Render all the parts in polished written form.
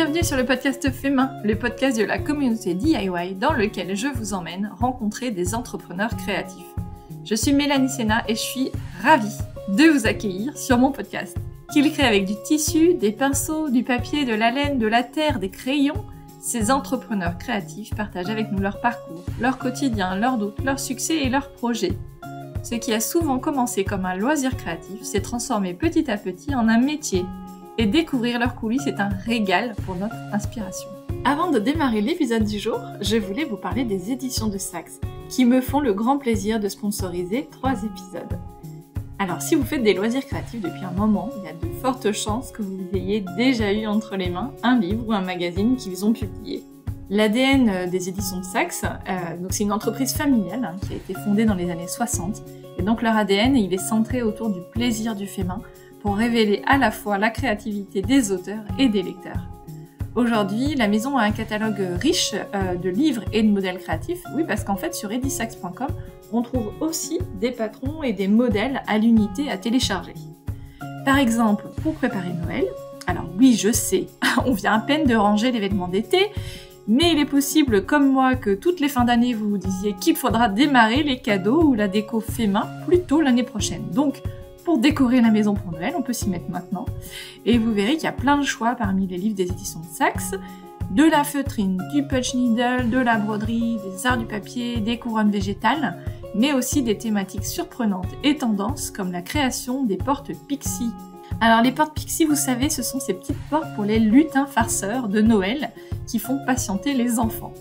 Bienvenue sur le podcast Fait Main, le podcast de la communauté DIY dans lequel je vous emmène rencontrer des entrepreneurs créatifs. Je suis Mélanie Sénat et je suis ravie de vous accueillir sur mon podcast. Qu'ils créent avec du tissu, des pinceaux, du papier, de la laine, de la terre, des crayons, ces entrepreneurs créatifs partagent avec nous leur parcours, leur quotidien, leurs doutes, leurs succès et leurs projets. Ce qui a souvent commencé comme un loisir créatif s'est transformé petit à petit en un métier. Et découvrir leurs coulisses est un régal pour notre inspiration. Avant de démarrer l'épisode du jour, je voulais vous parler des éditions de Saxe, qui me font le grand plaisir de sponsoriser 3 épisodes. Alors si vous faites des loisirs créatifs depuis un moment, il y a de fortes chances que vous ayez déjà eu entre les mains un livre ou un magazine qu'ils ont publié. L'ADN des éditions de Saxe, donc c'est une entreprise familiale qui a été fondée dans les années 60, et donc leur ADN il est centré autour du plaisir du fait main, pour révéler à la fois la créativité des auteurs et des lecteurs. Aujourd'hui, la maison a un catalogue riche de livres et de modèles créatifs, oui parce qu'en fait sur edisax.com, on trouve aussi des patrons et des modèles à l'unité à télécharger. Par exemple, pour préparer Noël, alors oui je sais, on vient à peine de ranger les vêtements d'été, mais il est possible, comme moi, que toutes les fins d'année vous vous disiez qu'il faudra démarrer les cadeaux ou la déco fait main plus tôt l'année prochaine. Donc, pour décorer la maison pour Noël, on peut s'y mettre maintenant. Et vous verrez qu'il y a plein de choix parmi les livres des éditions de Saxe, de la feutrine, du punch needle, de la broderie, des arts du papier, des couronnes végétales, mais aussi des thématiques surprenantes et tendances comme la création des portes pixie. Alors les portes pixie, vous savez, ce sont ces petites portes pour les lutins farceurs de Noël qui font patienter les enfants.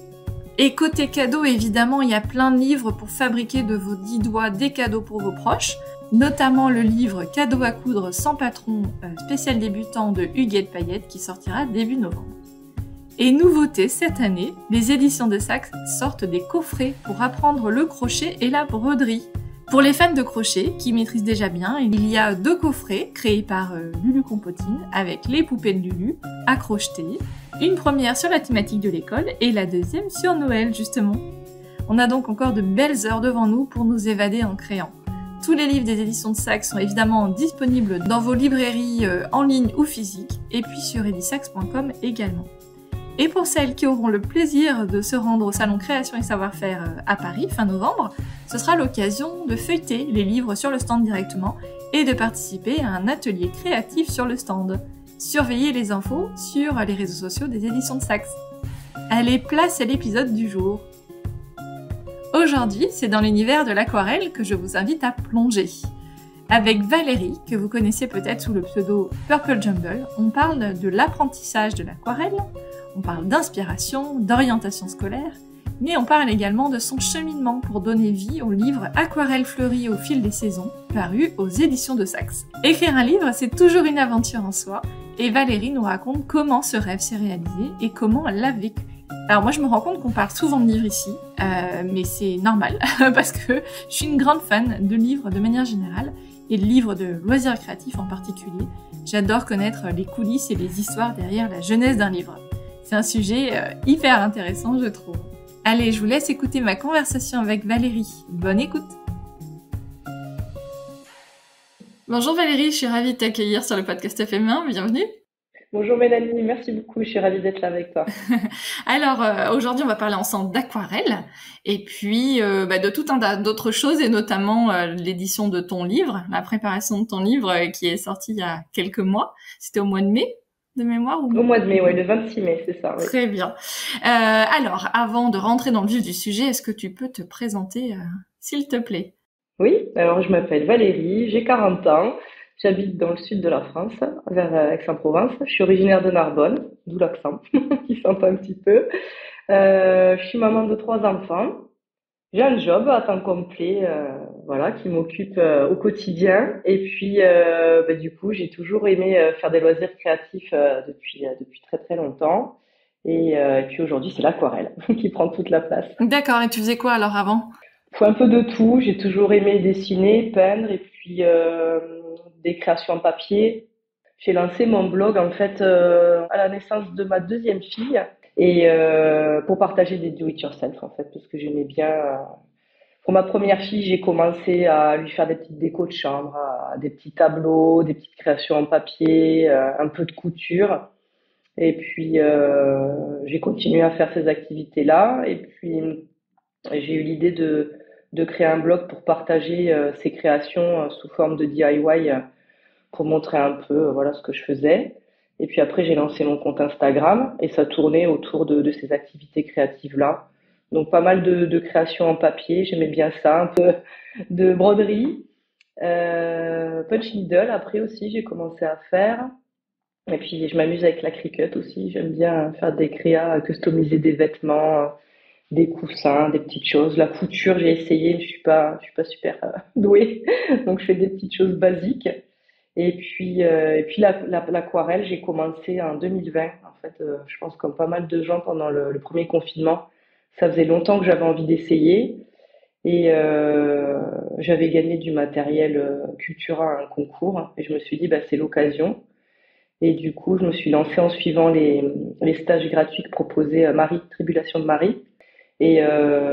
Et côté cadeaux, évidemment, il y a plein de livres pour fabriquer de vos 10 doigts des cadeaux pour vos proches, notamment le livre Cadeaux à coudre sans patron spécial débutant de Huguette Payette qui sortira début novembre. Et nouveauté cette année, les éditions de Saxe sortent des coffrets pour apprendre le crochet et la broderie. Pour les fans de crochet qui maîtrisent déjà bien, il y a 2 coffrets créés par Lulu Compotine avec les poupées de Lulu à crocheter. Une première sur la thématique de l'école et la deuxième sur Noël justement. On a donc encore de belles heures devant nous pour nous évader en créant. Tous les livres des éditions de Saxe sont évidemment disponibles dans vos librairies en ligne ou physiques et puis sur edisax.com également. Et pour celles qui auront le plaisir de se rendre au salon Création et Savoir-faire à Paris fin novembre, ce sera l'occasion de feuilleter les livres sur le stand directement et de participer à un atelier créatif sur le stand. Surveillez les infos sur les réseaux sociaux des éditions de Saxe. Allez, place à l'épisode du jour. Aujourd'hui, c'est dans l'univers de l'aquarelle que je vous invite à plonger. Avec Valérie, que vous connaissez peut-être sous le pseudo Purple Jumble, on parle de l'apprentissage de l'aquarelle, on parle d'inspiration, d'orientation scolaire, mais on parle également de son cheminement pour donner vie au livre Aquarelle fleurie au fil des saisons, paru aux éditions de Saxe. Écrire un livre, c'est toujours une aventure en soi, et Valérie nous raconte comment ce rêve s'est réalisé et comment elle l'a vécu. Alors moi je me rends compte qu'on parle souvent de livres ici, mais c'est normal, parce que je suis une grande fan de livres de manière générale, et de livres de loisirs créatifs en particulier. J'adore connaître les coulisses et les histoires derrière la jeunesse d'un livre. C'est un sujet hyper intéressant je trouve. Allez, je vous laisse écouter ma conversation avec Valérie. Bonne écoute! Bonjour Valérie, je suis ravie de t'accueillir sur le podcast Fait Main, bienvenue! Bonjour Mélanie, merci beaucoup, je suis ravie d'être là avec toi. Alors aujourd'hui on va parler ensemble d'aquarelle et puis de tout un tas d'autres choses et notamment l'édition de ton livre, la préparation de ton livre qui est sorti il y a quelques mois. C'était au mois de mai de mémoire ou... Au mois de mai, ouais, le 26 mai, c'est ça. Oui. Très bien. Alors avant de rentrer dans le vif du sujet, est-ce que tu peux te présenter s'il te plaît? Oui, alors je m'appelle Valérie, j'ai 40 ans. J'habite dans le sud de la France, vers Aix-en-Provence. Je suis originaire de Narbonne, d'où l'accent, qui s'entend un petit peu. Je suis maman de 3 enfants. J'ai un job à temps complet, voilà, qui m'occupe au quotidien. Et puis, du coup, j'ai toujours aimé faire des loisirs créatifs depuis très très longtemps. Et puis aujourd'hui, c'est l'aquarelle qui prend toute la place. D'accord. Et tu faisais quoi alors avant? Faut un peu de tout. J'ai toujours aimé dessiner, peindre et puis des créations en papier. J'ai lancé mon blog en fait à la naissance de ma 2e fille et pour partager des do-it-yourself en fait parce que j'aimais bien. Pour ma première fille, j'ai commencé à lui faire des petites décos de chambre, des petits tableaux, des petites créations en papier, un peu de couture. Et puis, j'ai continué à faire ces activités-là. Et puis, j'ai eu l'idée de créer un blog pour partager ces créations sous forme de DIY pour montrer un peu voilà ce que je faisais. Et puis après, j'ai lancé mon compte Instagram et ça tournait autour de ces activités créatives-là. Donc pas mal de créations en papier, j'aimais bien ça, un peu de broderie. Punch needle après aussi, j'ai commencé à faire. Et puis je m'amuse avec la Cricut aussi, j'aime bien faire des créas, customiser des vêtements, des coussins, des petites choses. La couture, j'ai essayé, mais je suis pas super douée, donc je fais des petites choses basiques. Et puis l'aquarelle, j'ai commencé en 2020. En fait, je pense comme pas mal de gens pendant le premier confinement, ça faisait longtemps que j'avais envie d'essayer et j'avais gagné du matériel Cultura à un concours et je me suis dit bah c'est l'occasion. Et du coup, je me suis lancée en suivant les stages gratuits que proposait Marie, Tribulation de Marie. Et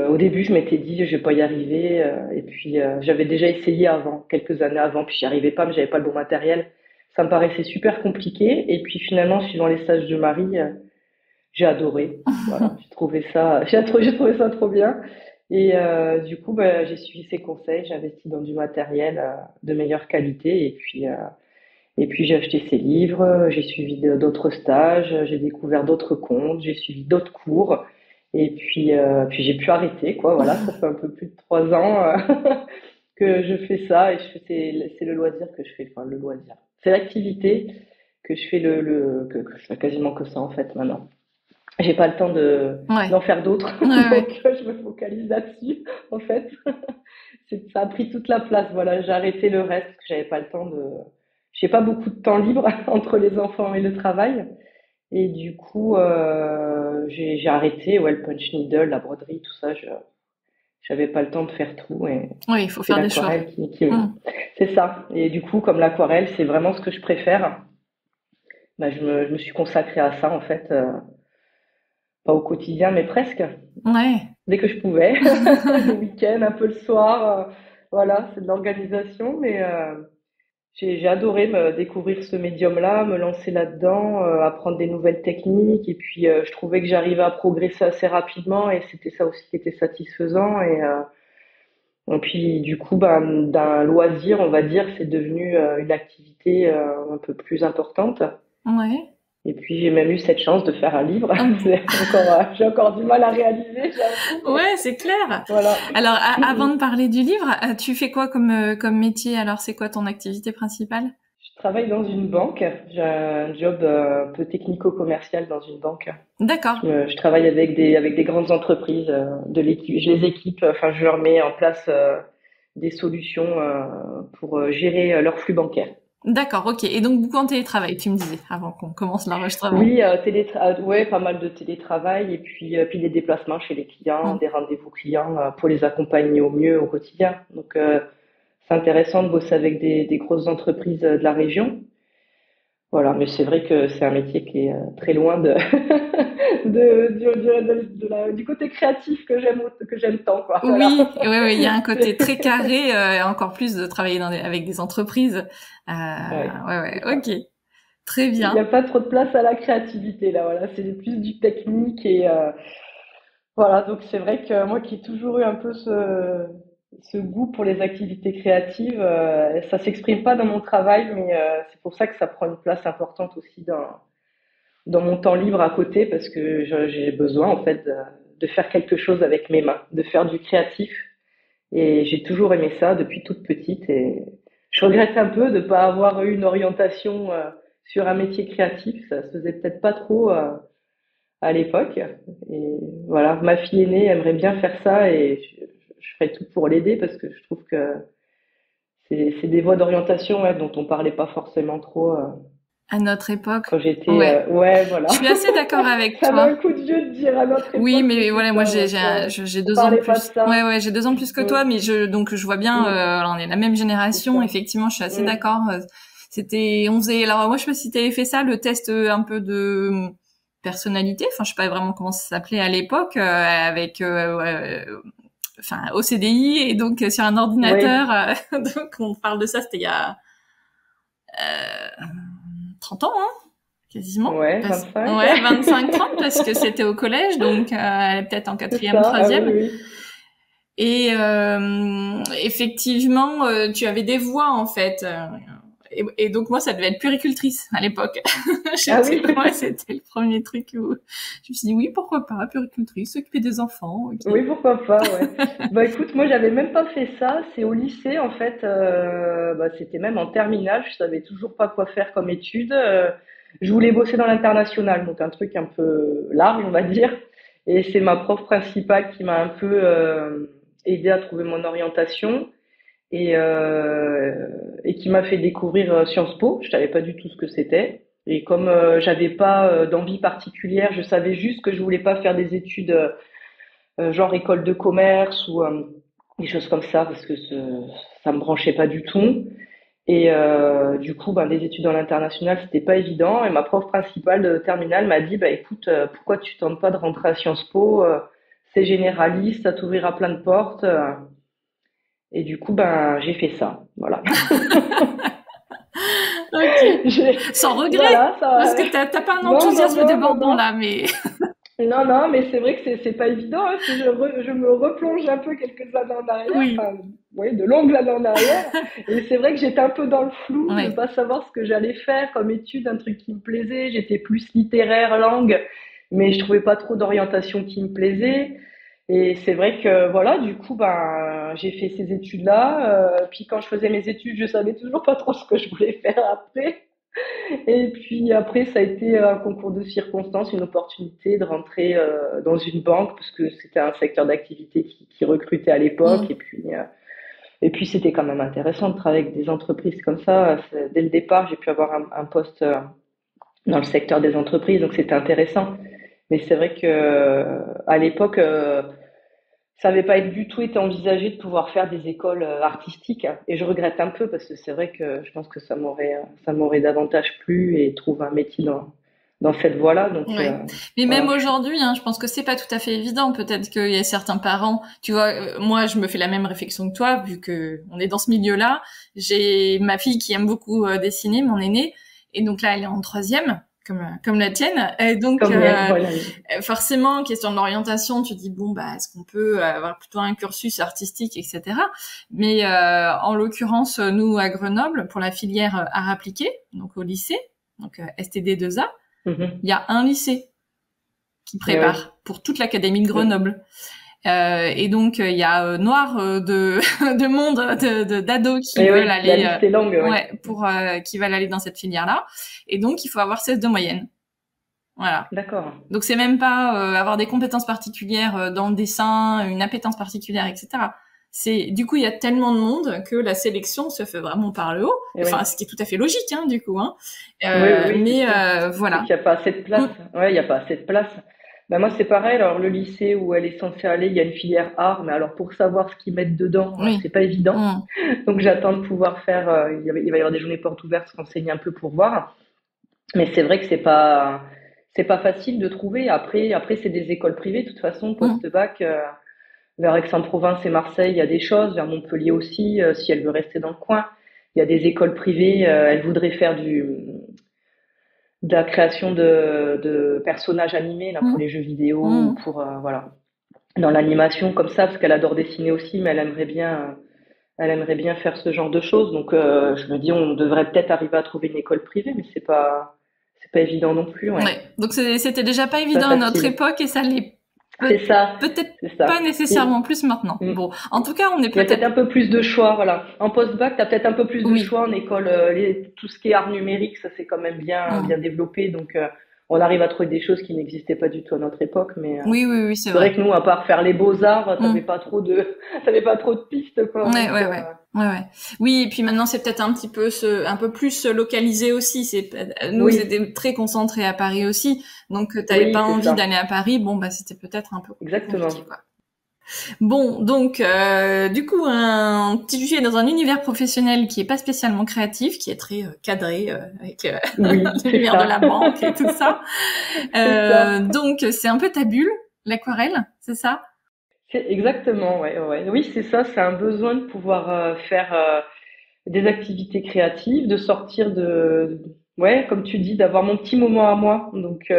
au début, je m'étais dit, je vais pas y arriver. Et puis, j'avais déjà essayé avant, quelques années avant, puis j'y arrivais pas, mais j'avais pas le bon matériel. Ça me paraissait super compliqué. Et puis finalement, suivant les stages de Marie, j'ai adoré. Voilà, j'ai trouvé ça trop bien. Et du coup, bah, j'ai suivi ses conseils, j'ai investi dans du matériel de meilleure qualité. Et puis j'ai acheté ses livres, j'ai suivi d'autres stages, j'ai découvert d'autres comptes, j'ai suivi d'autres cours. Et puis j'ai pu arrêter, quoi. Voilà, ça fait un peu plus de 3 ans que je fais ça et c'est le loisir que je fais, enfin le loisir. C'est l'activité que je fais que je fais quasiment que ça en fait maintenant. J'ai pas le temps Ouais, d'en faire d'autres, ouais, ouais. donc je me focalise là-dessus en fait. Ça a pris toute la place, voilà. J'ai arrêté le reste parce que j'avais pas le temps de. J'ai pas beaucoup de temps libre entre les enfants et le travail. Et du coup, j'ai arrêté, ouais, le punch needle, la broderie, tout ça, j'avais pas le temps de faire tout et Oui, il faut c'est faire des choix. l'aquarelle Hmm. c'est ça. Et du coup, comme l'aquarelle, c'est vraiment ce que je préfère, bah, je me suis consacrée à ça en fait, pas au quotidien, mais presque, Ouais. dès que je pouvais, le week-end, un peu le soir, voilà, c'est de l'organisation, mais j'ai adoré me découvrir ce médium-là, me lancer là-dedans, apprendre des nouvelles techniques. Et puis, je trouvais que j'arrivais à progresser assez rapidement et c'était ça aussi qui était satisfaisant. Et puis, du coup, ben, d'un loisir, on va dire, c'est devenu une activité un peu plus importante. Ouais. Et puis, j'ai même eu cette chance de faire un livre. Hum. J'ai encore du mal à réaliser, j'avoue, mais Ouais, c'est clair. voilà. Alors, avant de parler du livre, tu fais quoi comme métier? Alors, c'est quoi ton activité principale? Je travaille dans une banque. J'ai un job un peu technico-commercial dans une banque. D'accord. Je travaille avec des grandes entreprises de l'équipe. Je les équipe, enfin, je leur mets en place des solutions pour gérer leur flux bancaire. D'accord, ok. Et donc, beaucoup en télétravail, tu me disais, avant qu'on commence l'enregistrement. Oui, ouais, pas mal de télétravail et puis des déplacements chez les clients, Hum. des rendez-vous clients pour les accompagner au mieux au quotidien. Donc, c'est intéressant de bosser avec des grosses entreprises de la région. Voilà, mais c'est vrai que c'est un métier qui est très loin du côté créatif que j'aime tant, quoi. Voilà. Oui, ouais, ouais, il y a un côté très C'est- carré, et encore plus de travailler avec des entreprises. Ouais, Ouais, ouais, c'est ça. ok. Très Il n'y bien. a pas trop de place à la créativité, là, voilà. C'est plus du technique et voilà. Donc c'est vrai que moi qui ai toujours eu un peu ce goût pour les activités créatives, ça s'exprime pas dans mon travail, mais c'est pour ça que ça prend une place importante aussi dans mon temps libre à côté parce que j'ai besoin en fait de faire quelque chose avec mes mains, de faire du créatif et j'ai toujours aimé ça depuis toute petite et je regrette un peu de ne pas avoir eu une orientation sur un métier créatif, ça se faisait peut-être pas trop à l'époque et voilà, ma fille aînée aimerait bien faire ça et je ferai tout pour l'aider parce que je trouve que c'est des voies d'orientation ouais, dont on parlait pas forcément trop À notre époque. quand j'étais Ouais. ouais Je voilà. suis assez d'accord avec Ça vaut toi. un coup de vieux de dire à notre Oui, époque, mais c'était voilà, moi ça, ouais. Ouais. j'ai On 2 ans de parlait pas de plus. Ouais, ça. ouais, j'ai 2 ans de plus que Mm, toi, mais donc je vois bien, mm, on est la même c'est génération. ça. Effectivement, je suis assez Mm. d'accord. On faisait, alors moi je sais pas si t'avais fait ça, le test un peu de personnalité. Enfin, je sais pas vraiment comment ça s'appelait à l'époque, avec, enfin, au CDI et donc sur un Oui, ordinateur. Donc on parle de ça, c'était il y a 30 ans, hein. quasiment. Ouais, 25. Ouais, 25-30 parce que c'était au collège, donc elle est peut-être en C'est quatrième, ça, troisième. oui. Et effectivement, tu avais des voix en fait. Et donc moi, ça devait être puéricultrice à l'époque. Ah oui? Ouais, c'était le premier truc où je me suis dit oui, pourquoi pas, puéricultrice, s'occuper des enfants. Ok. Oui, pourquoi pas, ouais. Bah écoute, moi j'avais même pas fait ça. C'est au lycée en fait. C'était même en terminale. Je savais toujours pas quoi faire comme étude. Je voulais bosser dans l'international, donc un truc un peu large, on va dire. Et c'est ma prof principale qui m'a un peu aidé à trouver mon orientation et qui m'a fait découvrir Sciences Po. Je savais pas du tout ce que c'était. Et comme j'avais pas d'envie particulière, je savais juste que je voulais pas faire des études genre école de commerce ou des choses comme ça parce que ça me branchait pas du tout. Et du coup, ben, des études dans l'international, c'était pas évident. Et ma prof principale de terminale m'a dit, bah écoute, pourquoi tu tentes pas de rentrer à Sciences Po? C'est généraliste, ça t'ouvrira plein de portes. Et du coup, ben j'ai fait ça. Voilà. Ok. J'ai- Sans regret, voilà, parce ça. que t'as pas un Non, non, enthousiasme non, non, débordant non. là, mais Non, non, mais c'est vrai que c'est pas évident, hein, si je me replonge un peu quelques années en arrière, oui. enfin, oui, de longues années en arrière, et c'est vrai que j'étais un peu dans le flou, de Ouais. pas savoir ce que j'allais faire comme étude, un truc qui me plaisait, j'étais plus littéraire, langue, mais je trouvais pas trop d'orientation qui me plaisait, et c'est vrai que, voilà, du coup, ben, j'ai fait ces études-là, puis quand je faisais mes études, je savais toujours pas trop ce que je voulais faire après. Et puis après, ça a été un concours de circonstances, une opportunité de rentrer dans une banque parce que c'était un secteur d'activité qui recrutait à l'époque. Mm. Et puis c'était quand même intéressant de travailler avec des entreprises comme ça. Dès le départ, j'ai pu avoir un poste dans le secteur des entreprises, donc c'était intéressant. Mais c'est vrai que à l'époque, ça n'avait pas du tout été envisagé de pouvoir faire des écoles artistiques, hein. Et je regrette un peu parce que c'est vrai que je pense que ça m'aurait davantage plu et trouver un métier dans cette voie-là. Donc Ouais. Mais même voilà. aujourd'hui, hein, je pense que c'est pas tout à fait évident. Peut-être qu'il y a certains parents, tu vois, moi je me fais la même réflexion que toi, vu que on est dans ce milieu-là. J'ai ma fille qui aime beaucoup dessiner, mon aînée, et donc là elle est en troisième, comme la tienne. Et donc Comme voilà. forcément, question de l'orientation, tu dis bon bah est-ce qu'on peut avoir plutôt un cursus artistique, etc. Mais en l'occurrence, nous à Grenoble, pour la filière art appliqué, donc au lycée, donc STD2A. Mhm. Il y a un lycée qui Et oui. prépare pour toute l'académie de Grenoble. Et donc il y a noir de de monde d'ados qui Et oui, veulent la aller liste est longue, oui. ouais pour qui veulent aller dans cette filière-là. Et donc il faut avoir 16 de moyenne. Voilà. D'accord. Donc c'est même pas avoir des compétences particulières dans le dessin, une appétence particulière, etc. C'est du coup il y a tellement de monde que la sélection se fait vraiment par le haut. Et oui. Enfin, ce qui est tout à fait logique, hein, du coup. Hein. Oui, oui, oui, Mais c'est sûr. C'est voilà. qu'il n'y a pas assez de place. Ouais, il n'y a pas assez de place. Ben moi, c'est pareil. Alors, le lycée où elle est censée aller, il y a une filière art, mais alors pour savoir ce qu'ils mettent dedans, Oui. c'est pas évident. Mm. Donc, j'attends de pouvoir faire. Il va y avoir des journées portes ouvertes, se renseigner un peu pour voir. Mais c'est vrai que c'est pas facile de trouver. Après, c'est des écoles privées. De toute façon, Mm. post-bac, vers Aix-en-Provence et Marseille, il y a des choses. Vers Montpellier aussi, si elle veut rester dans le coin. Il y a des écoles privées. Elle voudrait faire de la création de personnages animés là pour Mm. les jeux vidéo ou Mm. pour voilà dans l'animation comme ça parce qu'elle adore dessiner aussi mais elle aimerait bien faire ce genre de choses donc je me dis on devrait peut-être arriver à trouver une école privée mais c'est pas évident non plus ouais Ouais. Donc c'était déjà pas pas évident à notre facile époque et ça l'est c'est ça peut-être c'est pas ça nécessairement plus maintenant. Mm. Bon, en tout cas, on est Il y a peut-être peut-être un peu plus de choix voilà en post-bac t'as peut-être un peu plus de oui. choix en école tout ce qui est art numérique ça c'est quand même bien Mm. développé donc on arrive à trouver des choses qui n'existaient pas du tout à notre époque mais Oui, oui, oui, c'est c'est vrai vrai. que nous, à part faire les beaux-arts, Mm. t'avais pas trop de pistes, quoi. Ouais, Donc, ouais, ouais. Ouais, ouais. Oui, et puis maintenant c'est peut-être un peu plus localisé aussi. Nous oui, c'était très concentré à Paris aussi, donc t'avais pas oui, c'est envie ça. d'aller à Paris. Bon, bah c'était peut-être un peu plus compliqué, Exactement. quoi. Bon, donc du coup, tu es dans un univers professionnel qui est pas spécialement créatif, qui est très cadré avec Oui, c'est l'univers de ça. la banque et tout ça. C'est ça. Donc c'est un peu ta bulle, l'aquarelle, c'est ça? C'est exactement, ouais, ouais. Oui, c'est ça. C'est un besoin de pouvoir faire des activités créatives, de sortir ouais, comme tu dis, d'avoir mon petit moment à moi. Donc,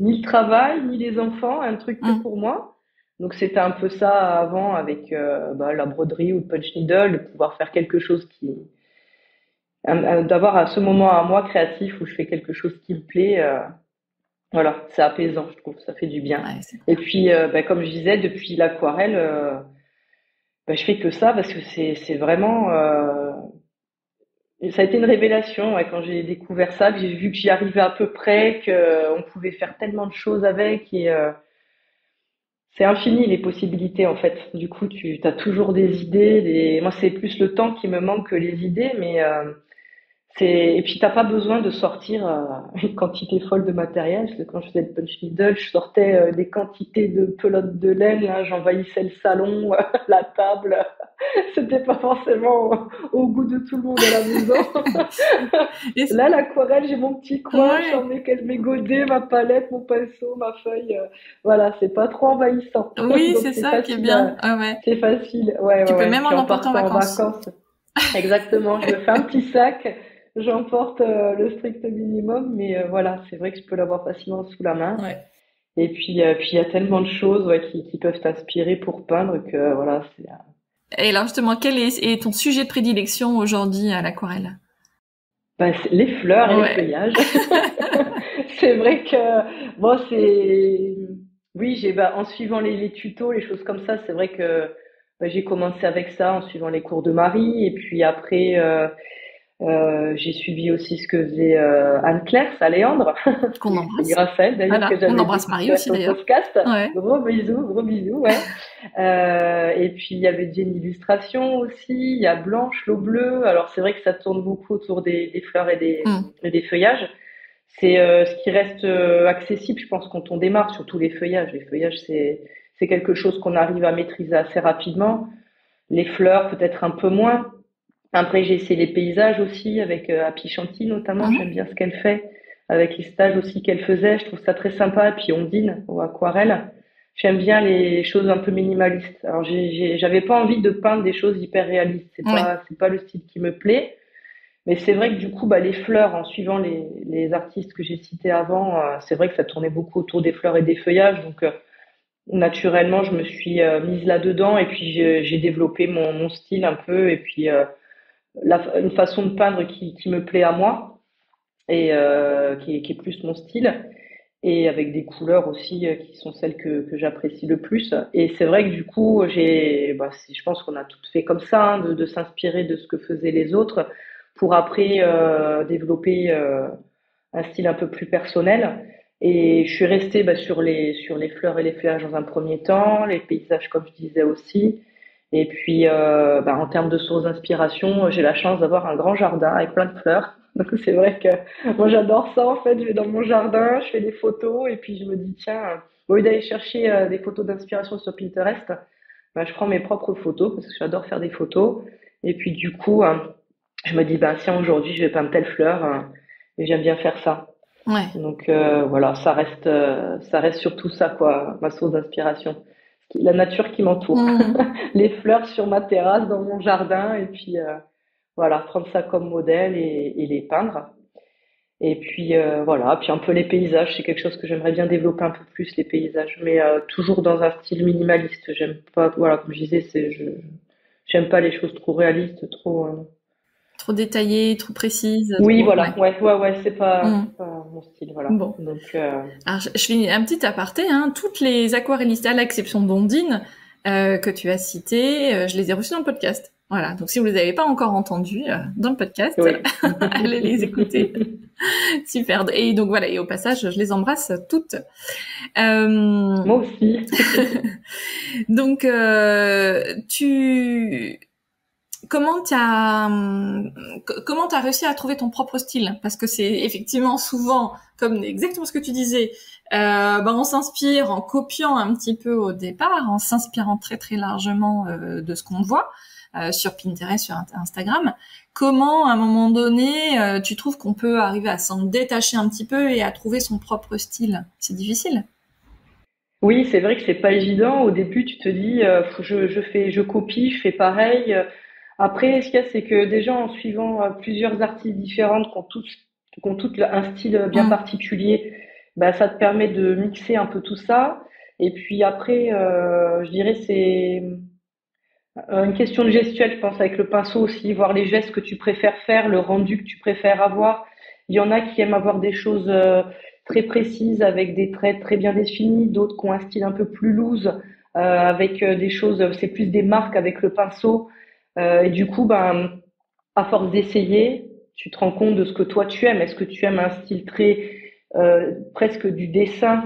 ni le travail, ni les enfants, un truc que Mm. pour moi. Donc, c'était un peu ça avant avec la broderie ou le punch needle, de pouvoir faire quelque chose d'avoir à ce moment à moi créatif où je fais quelque chose qui me plaît. Voilà, c'est apaisant, je trouve, ça fait du bien. Ouais, c'est Et clair. puis, comme je disais, depuis l'aquarelle, je fais que ça parce que c'est vraiment ça a été une révélation ouais, quand j'ai découvert ça, que j'ai vu que j'y arrivais à peu près, que on pouvait faire tellement de choses avec et c'est infini les possibilités en fait. Du coup, tu as toujours des idées. Moi, c'est plus le temps qui me manque que les idées, mais et puis t'as pas besoin de sortir une quantité folle de matériel, parce que quand je faisais le punch needle, je sortais des quantités de pelotes de laine, là, j'envahissais le salon, la table. C'était pas forcément au goût de tout le monde à la maison. Et Là, l'aquarelle, j'ai mon petit coin, je ouais, mets mes godets, ma palette, mon pinceau, ma feuille. Voilà, c'est pas trop envahissant. oui, Donc c'est c'est ça qui est facile, bien. Ah ouais. c'est facile. Ouais, ouais, Tu peux ouais. même Puis en en emporter en partant en vacances. vacances, exactement, je me fais un petit sac, j'emporte le strict minimum, mais voilà, c'est vrai que je peux l'avoir facilement sous la main. Ouais. Et puis il y a tellement de choses ouais, qui peuvent t'inspirer pour peindre que voilà, Et alors justement, quel est ton sujet de prédilection aujourd'hui à l'aquarelle? c'est les fleurs et les Ouais. feuillages. C'est vrai que bon, c'est oui, en suivant les tutos, les choses comme ça, c'est vrai que j'ai commencé avec ça en suivant les cours de Marie et puis après j'ai suivi aussi ce que faisait Anne-Claire Saléandre. Qu'on C'est embrasse. grâce à elle d'ailleurs que Voilà. On j'avais embrasse Marie découvert aussi son d'ailleurs. podcast. Ouais. Gros bisous, ouais. Et puis il y avait Jenny Illustration aussi, il y a Blanche, l'eau bleue. Alors c'est vrai que ça tourne beaucoup autour des fleurs Mm. et des feuillages. C'est ce qui reste accessible, je pense, quand on démarre, surtout les feuillages. Les feuillages, c'est quelque chose qu'on arrive à maîtriser assez rapidement. Les fleurs, peut-être un peu moins. Après, j'ai essayé les paysages aussi, avec Happy Chanty notamment. J'aime Mhm. bien ce qu'elle fait. Avec les stages aussi qu'elle faisait, je trouve ça très sympa. Et puis Ondine, au aquarelle. J'aime bien les choses un peu minimalistes. Alors, j'avais pas envie de peindre des choses hyper réalistes. Ouais. C'est pas le style qui me plaît. Mais c'est vrai que du coup, les fleurs, en suivant les artistes que j'ai cités avant, c'est vrai que ça tournait beaucoup autour des fleurs et des feuillages. Donc, naturellement, je me suis mise là-dedans et puis j'ai développé mon style un peu et puis une façon de peindre qui me plaît à moi et qui est plus mon style et avec des couleurs aussi qui sont celles que j'apprécie le plus. Et c'est vrai que du coup, je pense qu'on a toutes fait comme ça, hein, de s'inspirer de ce que faisaient les autres pour après développer un style un peu plus personnel. Et je suis restée sur les fleurs et les feuillages dans un premier temps, les paysages comme je disais aussi. Et puis en termes de sources d'inspiration, j'ai la chance d'avoir un grand jardin avec plein de fleurs. Donc c'est vrai que moi j'adore ça en fait. Je vais dans mon jardin, je fais des photos et puis je me dis tiens, au lieu d'aller chercher des photos d'inspiration sur Pinterest, je prends mes propres photos parce que j'adore faire des photos. Et puis du coup, je me dis tiens aujourd'hui je vais peindre telle fleur et j'aime bien faire ça. Ouais. Donc voilà, ça reste surtout ça quoi, ma source d'inspiration. La nature qui m'entoure, Mm. les fleurs sur ma terrasse dans mon jardin et puis voilà, prendre ça comme modèle et les peindre. Et puis voilà, puis un peu les paysages, c'est quelque chose que j'aimerais bien développer un peu plus les paysages, mais toujours dans un style minimaliste. J'aime pas, voilà, comme je disais, j'aime pas les choses trop réalistes, trop. Trop détaillée, trop précise, Oui, trop. Ouais. voilà, ouais, c'est Mm. pas mon style, voilà. Bon. Donc Alors, je fais un petit aparté, hein. Toutes les aquarellistes, à l'exception d'Ondine, que tu as citées, je les ai reçues dans le podcast. Voilà. Donc, si vous les avez pas encore entendues dans le podcast, oui. allez les écouter. Super. Et donc, voilà. Et au passage, je les embrasse toutes. Euh, Moi aussi. donc, comment t'as réussi à trouver ton propre style? Parce que c'est effectivement souvent, comme exactement ce que tu disais, on s'inspire en copiant un petit peu au départ, en s'inspirant très très largement de ce qu'on voit sur Pinterest, sur Instagram. Comment, à un moment donné, tu trouves qu'on peut arriver à s'en détacher un petit peu et à trouver son propre style? C'est difficile. Oui, c'est vrai que c'est pas évident. Au début, tu te dis, je copie, je fais pareil. Après, ce qu'il y a, c'est que déjà en suivant plusieurs artistes différentes qui ont tous un style bien particulier, bah, ça te permet de mixer un peu tout ça. Et puis après, je dirais c'est une question de gestuelle, je pense, avec le pinceau aussi, voir les gestes que tu préfères faire, le rendu que tu préfères avoir. Il y en a qui aiment avoir des choses très précises, avec des traits très bien définis, d'autres qui ont un style un peu plus loose, avec des choses, c'est plus des marques avec le pinceau. Et du coup, ben, à force d'essayer, tu te rends compte de ce que toi tu aimes. Est-ce que tu aimes un style très presque du dessin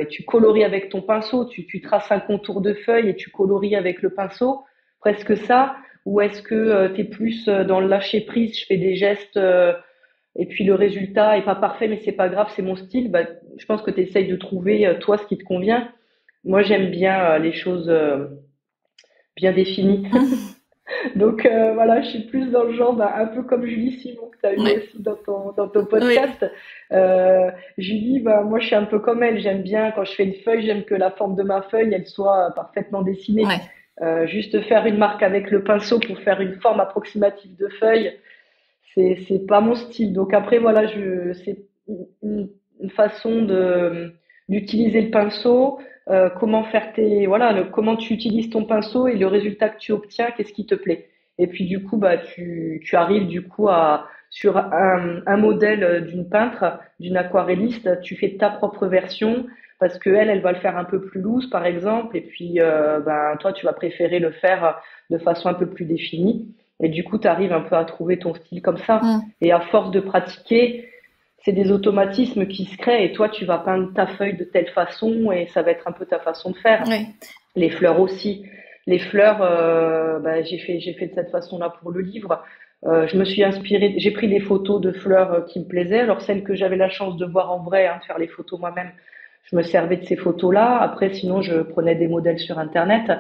et tu colories avec ton pinceau, tu traces un contour de feuille et tu colories avec le pinceau, presque ça, ou est-ce que tu es plus dans le lâcher prise, je fais des gestes et puis le résultat est pas parfait mais c'est pas grave, c'est mon style. Bah, je pense que tu essayes de trouver toi ce qui te convient. Moi j'aime bien les choses bien définies. Donc voilà, je suis plus dans le genre, bah, un peu comme Julie Simon que tu as eu Ouais. aussi dans ton podcast. Julie, bah, moi je suis un peu comme elle, j'aime bien quand je fais une feuille, j'aime que la forme de ma feuille, elle soit parfaitement dessinée. Ouais. Juste faire une marque avec le pinceau pour faire une forme approximative de feuille, c'est pas mon style. Donc après voilà, c'est une, une façon de d'utiliser le pinceau, comment faire voilà, comment tu utilises ton pinceau et le résultat que tu obtiens, qu'est-ce qui te plaît. Et puis du coup bah tu arrives du coup à sur un modèle d'une peintre, d'une aquarelliste, tu fais ta propre version parce que elle va le faire un peu plus loose par exemple et puis ben toi tu vas préférer le faire de façon un peu plus définie. Et du coup, tu arrives un peu à trouver ton style comme ça. Mm. Et à force de pratiquer, c'est des automatismes qui se créent. Et toi, tu vas peindre ta feuille de telle façon et ça va être un peu ta façon de faire. Ouais. Les fleurs aussi. Les fleurs, bah, j'ai fait de cette façon-là pour le livre. Je me suis inspirée, j'ai pris des photos de fleurs qui me plaisaient. Alors celles que j'avais la chance de voir en vrai, hein, de faire les photos moi-même, je me servais de ces photos-là. Après, sinon, je prenais des modèles sur Internet.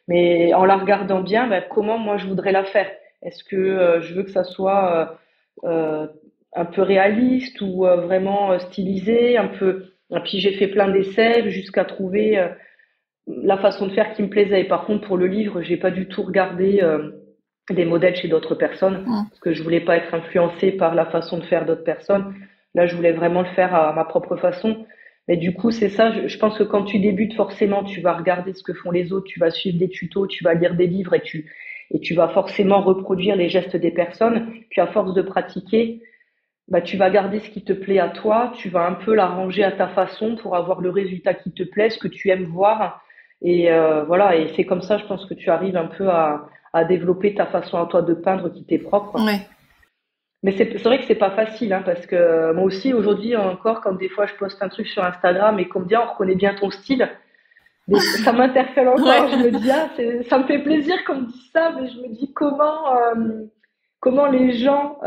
Mais en la regardant bien, bah, comment moi je voudrais la faire? Est-ce que je veux que ça soit un peu réaliste ou vraiment stylisé, un peu. Et puis j'ai fait plein d'essais jusqu'à trouver la façon de faire qui me plaisait. Et par contre, pour le livre, j'ai pas du tout regardé des modèles chez d'autres personnes Mm. parce que je voulais pas être influencée par la façon de faire d'autres personnes. Là, je voulais vraiment le faire à ma propre façon. Mais du coup, c'est ça. Je pense que quand tu débutes, forcément, tu vas regarder ce que font les autres, tu vas suivre des tutos, tu vas lire des livres et tu vas forcément reproduire les gestes des personnes. Puis à force de pratiquer, bah, tu vas garder ce qui te plaît à toi, tu vas un peu l'arranger à ta façon pour avoir le résultat qui te plaît, ce que tu aimes voir. Et voilà, et c'est comme ça, je pense que tu arrives un peu à développer ta façon à toi de peindre qui t'est propre. Ouais. Mais c'est vrai que c'est pas facile, hein, parce que moi aussi, aujourd'hui encore, quand des fois je poste un truc sur Instagram et qu'on me dit, ah, on reconnaît bien ton style, ça m'interpelle encore. Je Ouais. me dis, ah, ça me fait plaisir qu'on me dise ça, mais je me dis comment les gens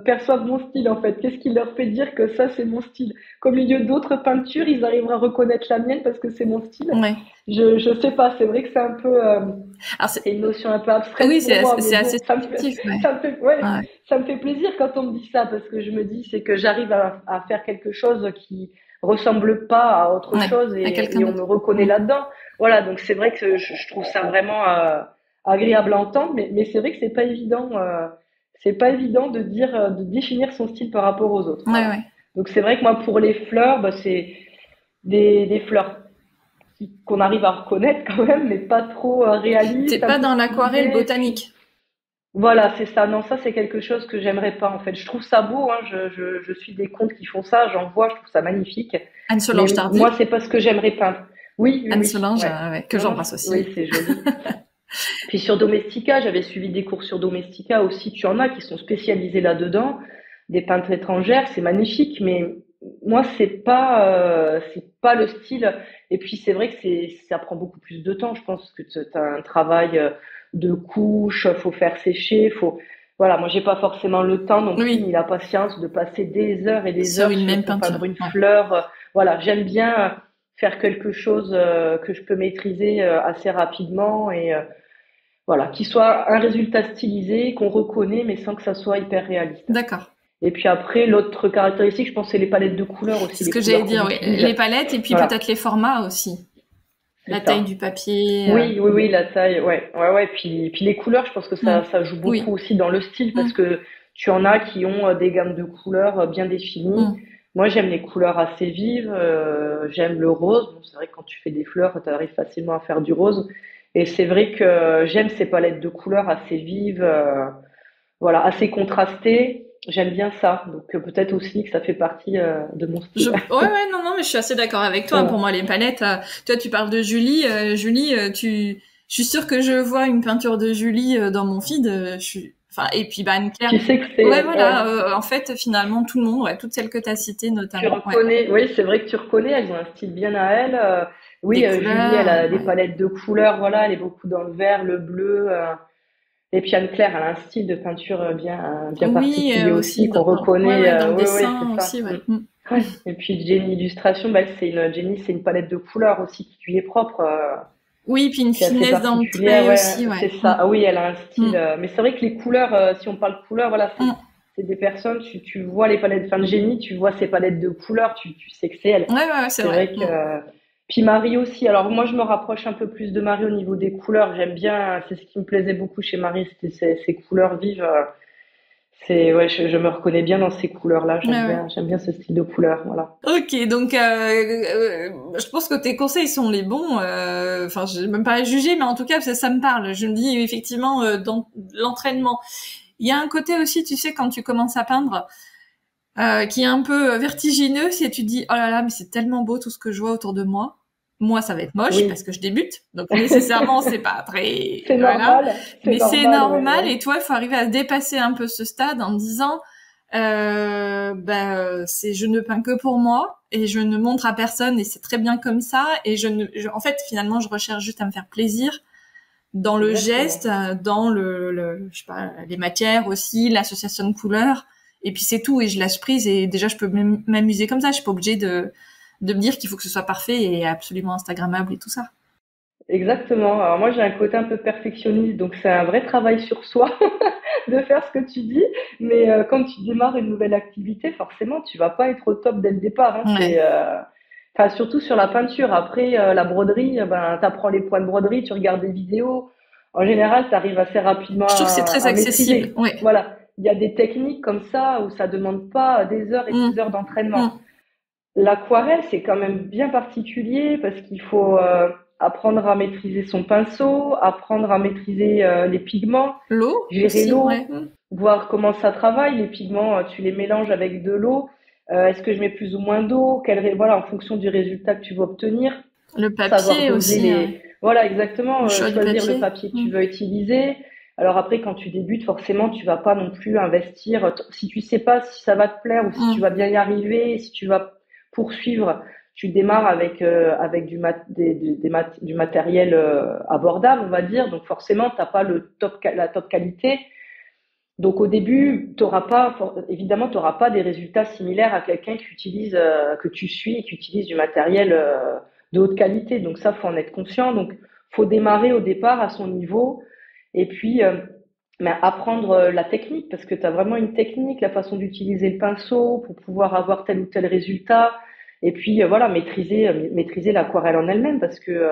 perçoivent mon style en fait. Qu'est-ce qui leur fait dire que ça c'est mon style? Qu'au milieu d'autres peintures, ils arriveraient à reconnaître la mienne parce que c'est mon style. Ouais. Je sais pas. C'est vrai que c'est un peu Alors c'est une notion un peu abstraite oui, pour moi, mais c'est bon, assez subjectif. Ouais. ouais, Ouais. ça me fait plaisir quand on me dit ça parce que je me dis c'est que j'arrive à faire quelque chose qui ressemble pas à autre Ouais. chose À quelqu'un et on me d'autre. reconnaît Mm. là-dedans. Voilà, donc c'est vrai que je trouve ça vraiment agréable à entendre, mais c'est vrai que c'est pas évident de dire, de définir son style par rapport aux autres. Ouais, Voilà. ouais. Donc c'est vrai que moi pour les fleurs, bah, c'est des fleurs qu'on arrive à reconnaître quand même, mais pas trop T'es réalistes, un pas peu dans l'aquarelle stylisées. botanique. Voilà, c'est ça. Non, ça c'est quelque chose que j'aimerais pas en fait. Je trouve ça beau, hein. Je suis des comptes qui font ça, j'en vois, je trouve ça magnifique. Anne Mais Solange Tardy. moi c'est pas ce que j'aimerais peindre. Oui, oui, Anne oui, Solange, ouais. ouais, que Non, non, j'embrasse aussi. oui, c'est joli. Puis sur Domestika, j'avais suivi des cours sur Domestika aussi. Tu en as qui sont spécialisés là-dedans, des peintres étrangères, c'est magnifique, mais moi c'est pas le style. Et puis c'est vrai que ça prend beaucoup plus de temps. Je pense que tu as un travail de couche, faut faire sécher, faut voilà. Moi j'ai pas forcément le temps non plus ni Oui, la patience de passer des heures et des sur heures une même pour peinture. peindre une Ouais. fleur. Voilà, j'aime bien faire quelque chose que je peux maîtriser assez rapidement et voilà, qui soit un résultat stylisé, qu'on reconnaît, mais sans que ça soit hyper réaliste. D'accord. Et puis après, l'autre caractéristique, je pense, c'est les palettes de couleurs C'est aussi, ce les que j'allais couleurs qu'on dire, oui. utilise. Les palettes et puis Voilà, peut-être les formats aussi. c'est La taille ça. du papier. Oui, oui, oui, la taille, ouais, ouais, ouais. Puis les couleurs, je pense que Mm. ça joue beaucoup Oui. aussi dans le style, parce Mm. que Tu en as qui ont des gammes de couleurs bien définies. Mm. Moi, j'aime les couleurs assez vives. J'aime le rose. Bon, c'est vrai que quand tu fais des fleurs, tu arrives facilement à faire du rose. Et c'est vrai que j'aime ces palettes de couleurs assez vives, voilà, assez contrastées. J'aime bien ça. Donc peut-être aussi que ça fait partie de mon style. Ouais, non, non, mais je suis assez d'accord avec toi. Pour Voilà. moi, les palettes, toi, tu parles de Julie. Julie, je suis sûre que je vois une peinture de Julie dans mon feed. Enfin, et puis, bah, Anne-Claire. Tu sais que Ouais, c'est, voilà. ouais, En fait, finalement, tout le monde, ouais, toutes celles que tu as citées, tu notamment, ouais. reconnais, oui, c'est vrai que tu reconnais, elles ont un style bien à elles. Des Oui, Julie, elle couleurs, a des ouais. palettes de couleurs, voilà, elle est beaucoup dans le vert, le bleu. Et puis Anne-Claire, elle a un style de peinture bien Oui, particulier aussi, aussi, qu'on ouais, reconnaît. ouais, dans le Oui, oui, dessin c'est ça. aussi, Mm. ouais. Mm. Ouais. Et puis Jenny Illustration, bah, Jenny, c'est une palette de couleurs aussi qui lui est propre, Oui, puis une qui est assez finesse dans le particulière. trait Ouais, aussi, ouais. c'est ça. Mm. Ah oui, elle a un style. Mm. Mais c'est vrai que les couleurs, si on parle couleurs, voilà, Mm. c'est des personnes. Tu vois les palettes. Enfin, Jenny, tu vois ces palettes de couleurs, tu sais que c'est elle. Ouais, c'est C'est vrai. vrai que. Mm. Puis Marie aussi. Alors moi, je me rapproche un peu plus de Marie au niveau des couleurs. J'aime bien. C'est ce qui me plaisait beaucoup chez Marie, c'était ces couleurs vives. C'est ouais, je me reconnais bien dans ces couleurs-là. Ouais, ouais. J'aime bien ce style de couleur. Voilà. Ok, donc je pense que tes conseils sont les bons. Enfin, je même pas à juger, mais en tout cas, ça me parle. Je me dis effectivement dans l'entraînement, il y a un côté aussi, tu sais, quand tu commences à peindre, qui est un peu vertigineux, c'est tu te dis oh là là, mais c'est tellement beau tout ce que je vois autour de moi. Moi, ça va être moche parce Oui, que je débute, donc nécessairement c'est pas très c'est voilà, normal. C'est mais c'est normal. Ouais, normal. ouais. Et toi, il faut arriver à dépasser un peu ce stade en disant c'est je ne peins que pour moi et je ne montre à personne et c'est très bien comme ça et en fait finalement je recherche juste à me faire plaisir dans le geste, Exactement. dans je sais pas les matières aussi, l'association de couleurs et puis c'est tout et je lâche prise et déjà je peux m'amuser comme ça, je suis pas obligée de me dire qu'il faut que ce soit parfait et absolument instagrammable et tout ça. Exactement. Alors moi, j'ai un côté un peu perfectionniste, donc c'est un vrai travail sur soi de faire ce que tu dis. Mais quand tu démarres une nouvelle activité, forcément, tu vas pas être au top dès le départ. Hein. Ouais. Enfin, surtout sur la peinture. Après, la broderie, ben, t'apprends les points de broderie, tu regardes des vidéos. En général, tu arrives assez rapidement Je trouve que c'est très à accessible. maîtriser. Ouais. Voilà. Il y a des techniques comme ça où ça demande pas des heures et Mm, des heures d'entraînement. mm. L'aquarelle, c'est quand même bien particulier parce qu'il faut apprendre à maîtriser son pinceau, apprendre à maîtriser les pigments, L'eau gérer aussi, ouais. l'eau, voir comment ça travaille. Les pigments, tu les mélanges avec de l'eau. Est-ce que je mets plus ou moins d'eau? Voilà, en fonction du résultat que tu veux obtenir, Le savoir papier doser aussi, les. Voilà, exactement. le choix du Choisir le papier. papier que tu veux utiliser. Alors après, quand tu débutes, forcément, tu vas pas non plus investir. Si tu sais pas si ça va te plaire ou si tu Mm. vas bien y arriver, si tu vas poursuivre, tu démarres avec du matériel abordable, on va dire. Donc forcément, t'as pas la top qualité. Donc au début, évidemment, tu n'auras pas des résultats similaires à quelqu'un que tu suis et qui utilise du matériel de haute qualité. Donc ça, faut en être conscient. Donc faut démarrer au départ à son niveau et puis mais apprendre la technique parce que tu as vraiment une technique, la façon d'utiliser le pinceau pour pouvoir avoir tel ou tel résultat. Et puis voilà, maîtriser l'aquarelle en elle-même parce que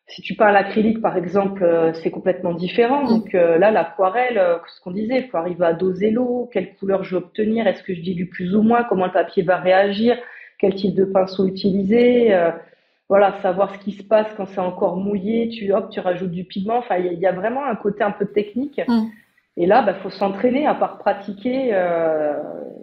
si tu peins à l'acrylique, par exemple, c'est complètement différent. Mm. Donc là, l'aquarelle, ce qu'on disait, il faut arriver à doser l'eau, quelle couleur je vais obtenir, est-ce que je dilue plus ou moins, comment le papier va réagir, quel type de pinceau utiliser, voilà, savoir ce qui se passe quand c'est encore mouillé, tu rajoutes du pigment. Enfin, il y a vraiment un côté un peu technique. Mm. Et là, faut s'entraîner à part pratiquer.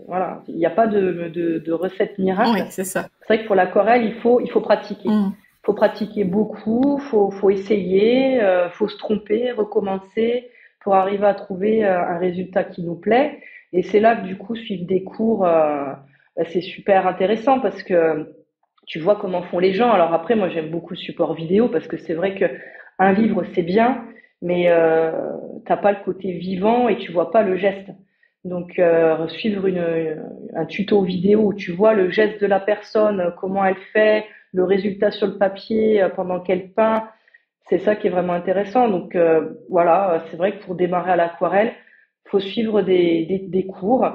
Voilà, il n'y a pas de recette Oui, miracle. c'est ça. C'est vrai que pour l'aquarelle, il faut pratiquer. Mm. Faut pratiquer beaucoup, faut essayer, faut se tromper, recommencer pour arriver à trouver un résultat qui nous plaît. Et c'est là que du coup suivre des cours, c'est super intéressant parce que tu vois comment font les gens. Alors après, moi j'aime beaucoup le support vidéo parce que c'est vrai que un livre c'est bien, mais t'as pas le côté vivant et tu vois pas le geste. Donc suivre un tuto vidéo où tu vois le geste de la personne, comment elle fait le résultat sur le papier pendant qu'elle peint, c'est ça qui est vraiment intéressant. Donc voilà, c'est vrai que pour démarrer à l'aquarelle, faut suivre des cours,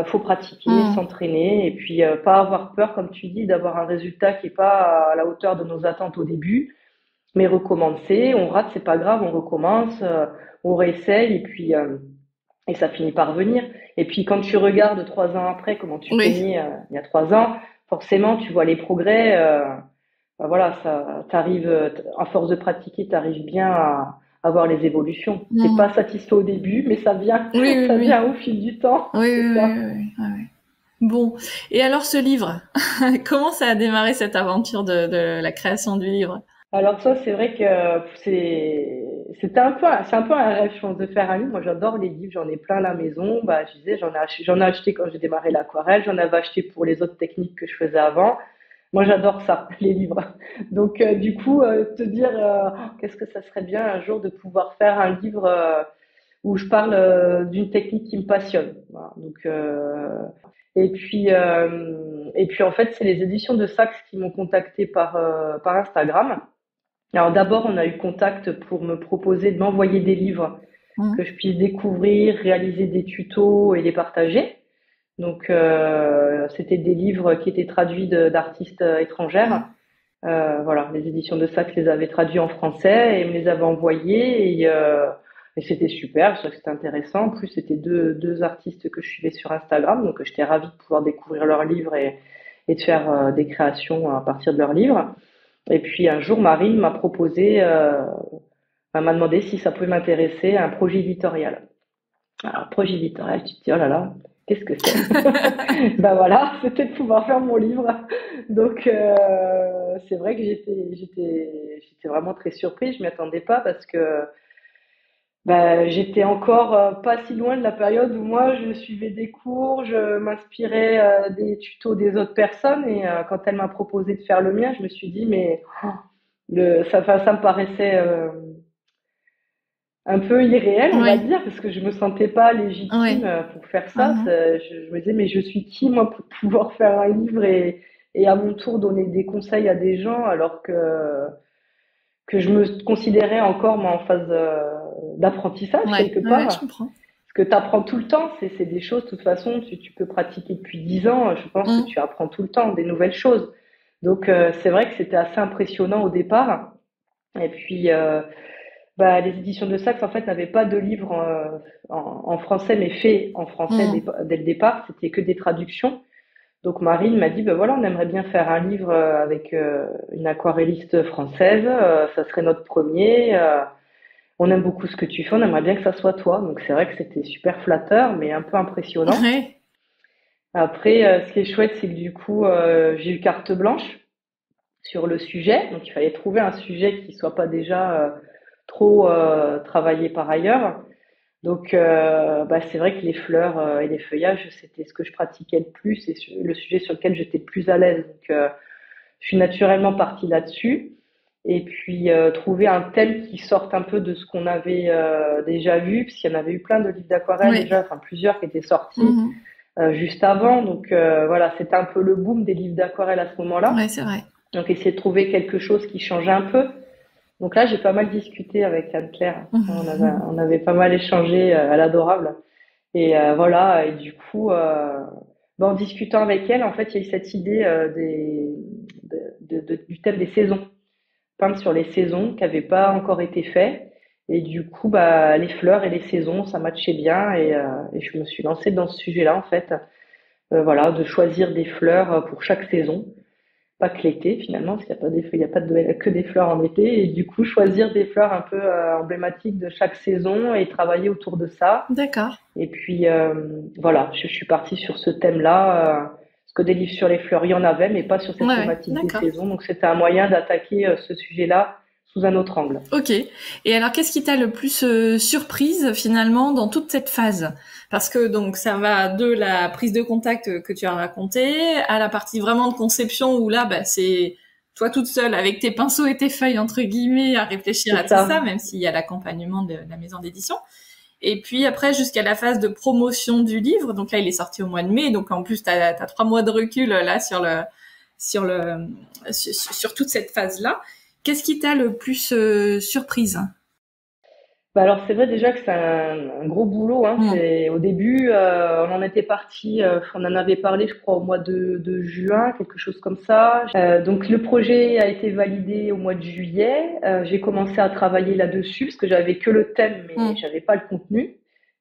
faut pratiquer, Mm. s'entraîner et puis pas avoir peur, comme tu dis, d'avoir un résultat qui est pas à la hauteur de nos attentes au début, mais recommencer. On rate, c'est pas grave, on recommence, on réessaye et ça finit par venir. Et puis quand tu regardes 3 ans après comment tu t'es Oui. mis il y a 3 ans, forcément tu vois les progrès. Bah voilà, ça, t'arrives, à force de pratiquer, t'arrives bien à voir les évolutions. T'es pas Mhm. satisfait au début, mais ça vient, Oui, oui, ça oui. vient au fil du temps, Oui, oui, c'est oui, ça. oui, oui. Ouais, ouais. Bon. Et alors, ce livre, comment ça a démarré cette aventure de la création du livre? Alors ça, c'est vrai que c'est un peu un rêve, je pense, de faire un livre. Moi, j'adore les livres, j'en ai plein à la maison. Bah, je disais, j'en ai acheté quand j'ai démarré l'aquarelle, j'en avais acheté pour les autres techniques que je faisais avant. Moi, j'adore ça, les livres. Donc, du coup, te dire, qu'est-ce que ça serait bien un jour de pouvoir faire un livre où je parle d'une technique qui me passionne. Voilà. Donc, et puis en fait, c'est les éditions de Saxe qui m'ont contacté par Instagram. Alors d'abord, on a eu contact pour me proposer de m'envoyer des livres que Mhm. je puisse découvrir, réaliser des tutos et les partager. Donc c'était des livres qui étaient traduits d'artistes étrangères. Mhm. Voilà, les éditions de Saxe les avaient traduits en français et me les avaient envoyés et c'était super, je trouvais que c'était intéressant. En plus, c'était deux artistes que je suivais sur Instagram, donc j'étais ravie de pouvoir découvrir leurs livres et de faire des créations à partir de leurs livres. Et puis un jour, Marine m'a proposé, m'a demandé si ça pouvait m'intéresser à un projet éditorial. Alors, projet éditorial, tu te dis, oh là là, qu'est-ce que c'est? Ben voilà, c'était de pouvoir faire mon livre. Donc, c'est vrai que j'étais vraiment très surprise. Je m'y attendais pas parce que ben, j'étais encore pas si loin de la période où moi je suivais des cours, je m'inspirais des tutos des autres personnes et quand elle m'a proposé de faire le mien, je me suis dit mais ça me paraissait un peu irréel, on va Oui. dire, parce que je me sentais pas légitime Oui. pour faire ça. Mhm. Je me disais, mais je suis qui, moi, pour pouvoir faire un livre et à mon tour donner des conseils à des gens, alors que je me considérais encore, moi, en phase d'apprentissage, Ouais. quelque Ouais, ouais, je part. comprends. Parce que tu apprends tout le temps, c'est des choses, de toute façon, tu peux pratiquer depuis 10 ans, je pense que Mhm. tu apprends tout le temps des nouvelles choses. Donc, c'est vrai que c'était assez impressionnant au départ. Et puis, bah, les éditions de Saxe, en fait, n'avaient pas de livre en français, mais fait en français Mhm. dès le départ. C'était que des traductions. Donc Marine m'a dit, ben voilà, on aimerait bien faire un livre avec une aquarelliste française. Ça serait notre premier. On aime beaucoup ce que tu fais. On aimerait bien que ça soit toi. Donc c'est vrai que c'était super flatteur, mais un peu impressionnant. Ouais. Après, ce qui est chouette, c'est que du coup, j'ai eu carte blanche sur le sujet. Donc il fallait trouver un sujet qui soit pas déjà trop travaillé par ailleurs. Donc, bah, c'est vrai que les fleurs et les feuillages, c'était ce que je pratiquais le plus et le sujet sur lequel j'étais le plus à l'aise. Donc, je suis naturellement partie là-dessus. Et puis, trouver un thème qui sorte un peu de ce qu'on avait déjà vu, parce qu'il y en avait eu plein de livres d'aquarelle Oui. déjà, enfin plusieurs qui étaient sortis Mhm. juste avant. Donc, voilà, c'était un peu le boom des livres d'aquarelle à ce moment-là. Ouais, c'est vrai. Donc, essayer de trouver quelque chose qui changeait un peu. Donc là, j'ai pas mal discuté avec Anne-Claire. Mhm. On avait pas mal échangé à l'adorable. Et voilà, et du coup, en discutant avec elle, en fait, il y a eu cette idée du thème des saisons, peindre sur les saisons qui n'avaient pas encore été fait. Et du coup, bah, les fleurs et les saisons, ça matchait bien. Et je me suis lancée dans ce sujet-là, en fait. Voilà, de choisir des fleurs pour chaque saison. Pas que l'été, finalement, parce qu'il n'y a pas il y a pas que des fleurs en été. Et du coup, choisir des fleurs un peu emblématiques de chaque saison et travailler autour de ça. D'accord. Et puis voilà, je suis partie sur ce thème-là, parce que des livres sur les fleurs, il y en avait, mais pas sur Ouais, cette ouais. thématique des D'accord. saisons. Donc c'était un moyen d'attaquer ce sujet-là sous un autre angle. Ok. Et alors, qu'est-ce qui t'a le plus surprise finalement dans toute cette phase? Parce que donc ça va de la prise de contact que tu as raconté à la partie vraiment de conception où là, bah, c'est toi toute seule avec tes pinceaux et tes feuilles entre guillemets à réfléchir à C'est tout ça, ça. même s'il y a l'accompagnement de la maison d'édition. Et puis après jusqu'à la phase de promotion du livre. Donc là, il est sorti au mois de mai. Donc en plus, t'as 3 mois de recul là sur le sur toute cette phase là. Qu'est-ce qui t'a le plus surprise? Bah alors c'est vrai déjà que c'est un gros boulot. Hein. Hmm. C'est au début, on en était parti, on en avait parlé, je crois, au mois de juin, quelque chose comme ça. Donc le projet a été validé au mois de juillet. J'ai commencé à travailler là-dessus parce que j'avais que le thème, mais Hmm. j'avais pas le contenu.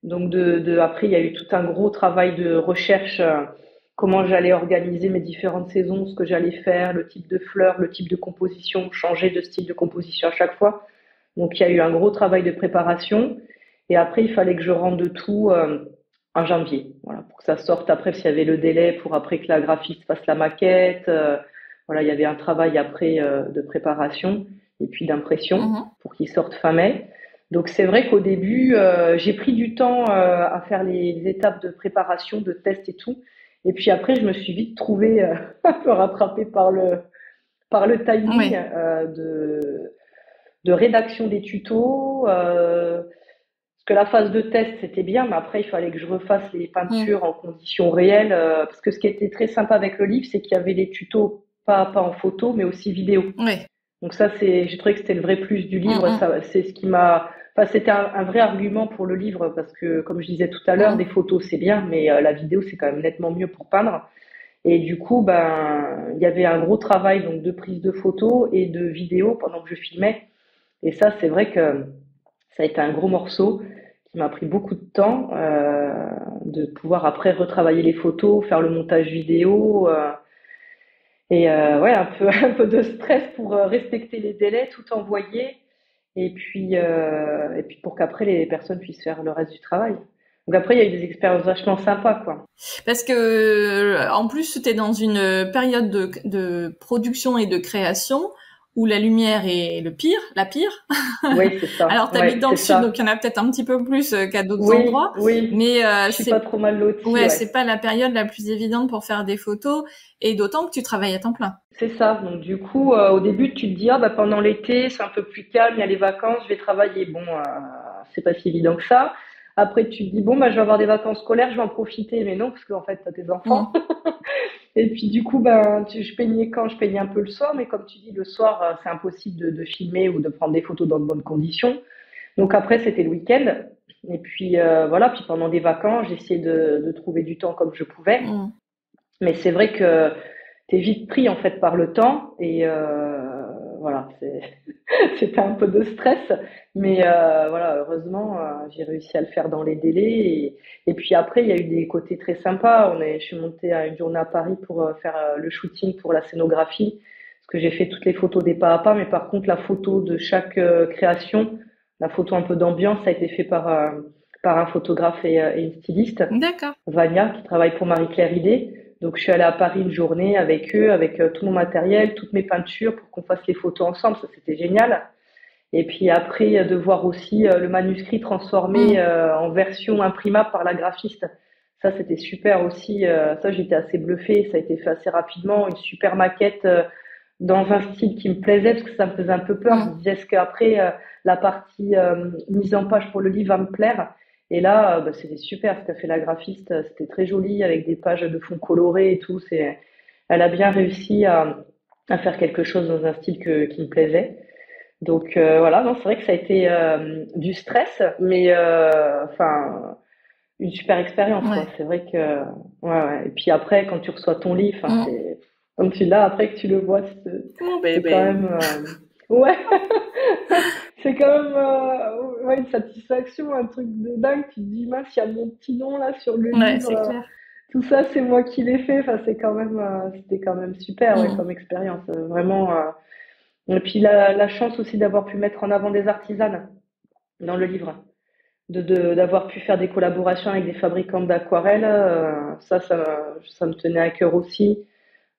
Donc après, il y a eu tout un gros travail de recherche, comment j'allais organiser mes différentes saisons, ce que j'allais faire, le type de fleurs, le type de composition, changer de style de composition à chaque fois. Donc il y a eu un gros travail de préparation. Et après, il fallait que je rende tout en janvier, voilà, pour que ça sorte après, s'il y avait le délai pour après que la graphiste fasse la maquette. Voilà, il y avait un travail après de préparation et puis d'impression pour qu'il sorte fin mai. Donc c'est vrai qu'au début, j'ai pris du temps à faire les étapes de préparation, de test et tout. Et puis après, je me suis vite trouvée un peu rattrapée par le timing de rédaction des tutos. Parce que la phase de test, c'était bien, mais après, il fallait que je refasse les peintures en conditions réelles. Parce que ce qui était très sympa avec le livre, c'est qu'il y avait les tutos, pas en photo, mais aussi vidéo. Oui. Donc ça, j'ai trouvé que c'était le vrai plus du livre. Ça, c'est ce qui m'a... Enfin, c'était un vrai argument pour le livre, parce que, comme je disais tout à l'heure, des photos, c'est bien, mais la vidéo, c'est quand même nettement mieux pour peindre. Et du coup, il y avait un gros travail donc de prise de photos et de vidéo pendant que je filmais. Et ça, c'est vrai que ça a été un gros morceau qui m'a pris beaucoup de temps de pouvoir après retravailler les photos, faire le montage vidéo et ouais, un peu de stress pour respecter les délais, tout envoyer et puis pour qu'après les personnes puissent faire le reste du travail. Donc après, il y a eu des expériences vachement sympas, quoi. Parce que en plus, tu es dans une période de production et de création où la lumière est la pire. Oui, c'est ça. Alors, t'habites dans le sud, donc il y en a peut-être un petit peu plus qu'à d'autres endroits. Oui, mais je suis pas trop mal lotie. Ouais, c'est pas la période la plus évidente pour faire des photos, et d'autant que tu travailles à temps plein. C'est ça. Donc du coup, au début, tu te dis pendant l'été, c'est un peu plus calme, il y a les vacances, je vais travailler. Bon, c'est pas si évident que ça. Après, tu te dis je vais avoir des vacances scolaires, je vais en profiter. Mais non, parce qu'en fait, t'as tes enfants. Et puis du coup, je peignais un peu le soir, mais comme tu dis, le soir, c'est impossible de filmer ou de prendre des photos dans de bonnes conditions. Donc après, c'était le week-end. Et puis voilà, puis pendant des vacances, j'essayais de trouver du temps comme je pouvais. Mais c'est vrai que t'es vite pris en fait par le temps et voilà, c'était un peu de stress, mais voilà, heureusement, j'ai réussi à le faire dans les délais et puis après, il y a eu des côtés très sympas. Je suis montée à une journée à Paris pour faire le shooting pour la scénographie, parce que j'ai fait toutes les photos des pas à pas, mais par contre, la photo de chaque création, la photo un peu d'ambiance, ça a été fait par un photographe et une styliste, D'accord. Vania, qui travaille pour Marie-Claire Idé. Donc, je suis allée à Paris une journée avec eux, avec tout mon matériel, toutes mes peintures pour qu'on fasse les photos ensemble. Ça, c'était génial. Et puis après, de voir aussi le manuscrit transformé en version imprimable par la graphiste. Ça, c'était super aussi. Ça, j'étais assez bluffée. Ça a été fait assez rapidement. Une super maquette dans un style qui me plaisait parce que ça me faisait un peu peur. Je me disais, est-ce qu'après, la partie mise en page pour le livre va me plaire? Et là, c'était super ce qu'a fait la graphiste. C'était très joli avec des pages de fond colorés et tout. Elle a bien réussi à faire quelque chose dans un style qui me plaisait. Donc voilà, non, c'est vrai que ça a été du stress, mais enfin une super expérience, quoi. C'est vrai que ouais. Et puis après, quand tu reçois ton livre, c'est comme tu l'as après que tu le vois, c'est quand même ouais. C'est quand même une satisfaction, un truc de dingue. Tu te dis, mince, il y a mon petit nom là sur le livre. C'est clair. Tout ça, c'est moi qui l'ai fait. Enfin, c'était quand même super comme expérience. Vraiment. Et puis la chance aussi d'avoir pu mettre en avant des artisanes dans le livre. D'avoir pu faire des collaborations avec des fabricants d'aquarelles. Ça me tenait à cœur aussi.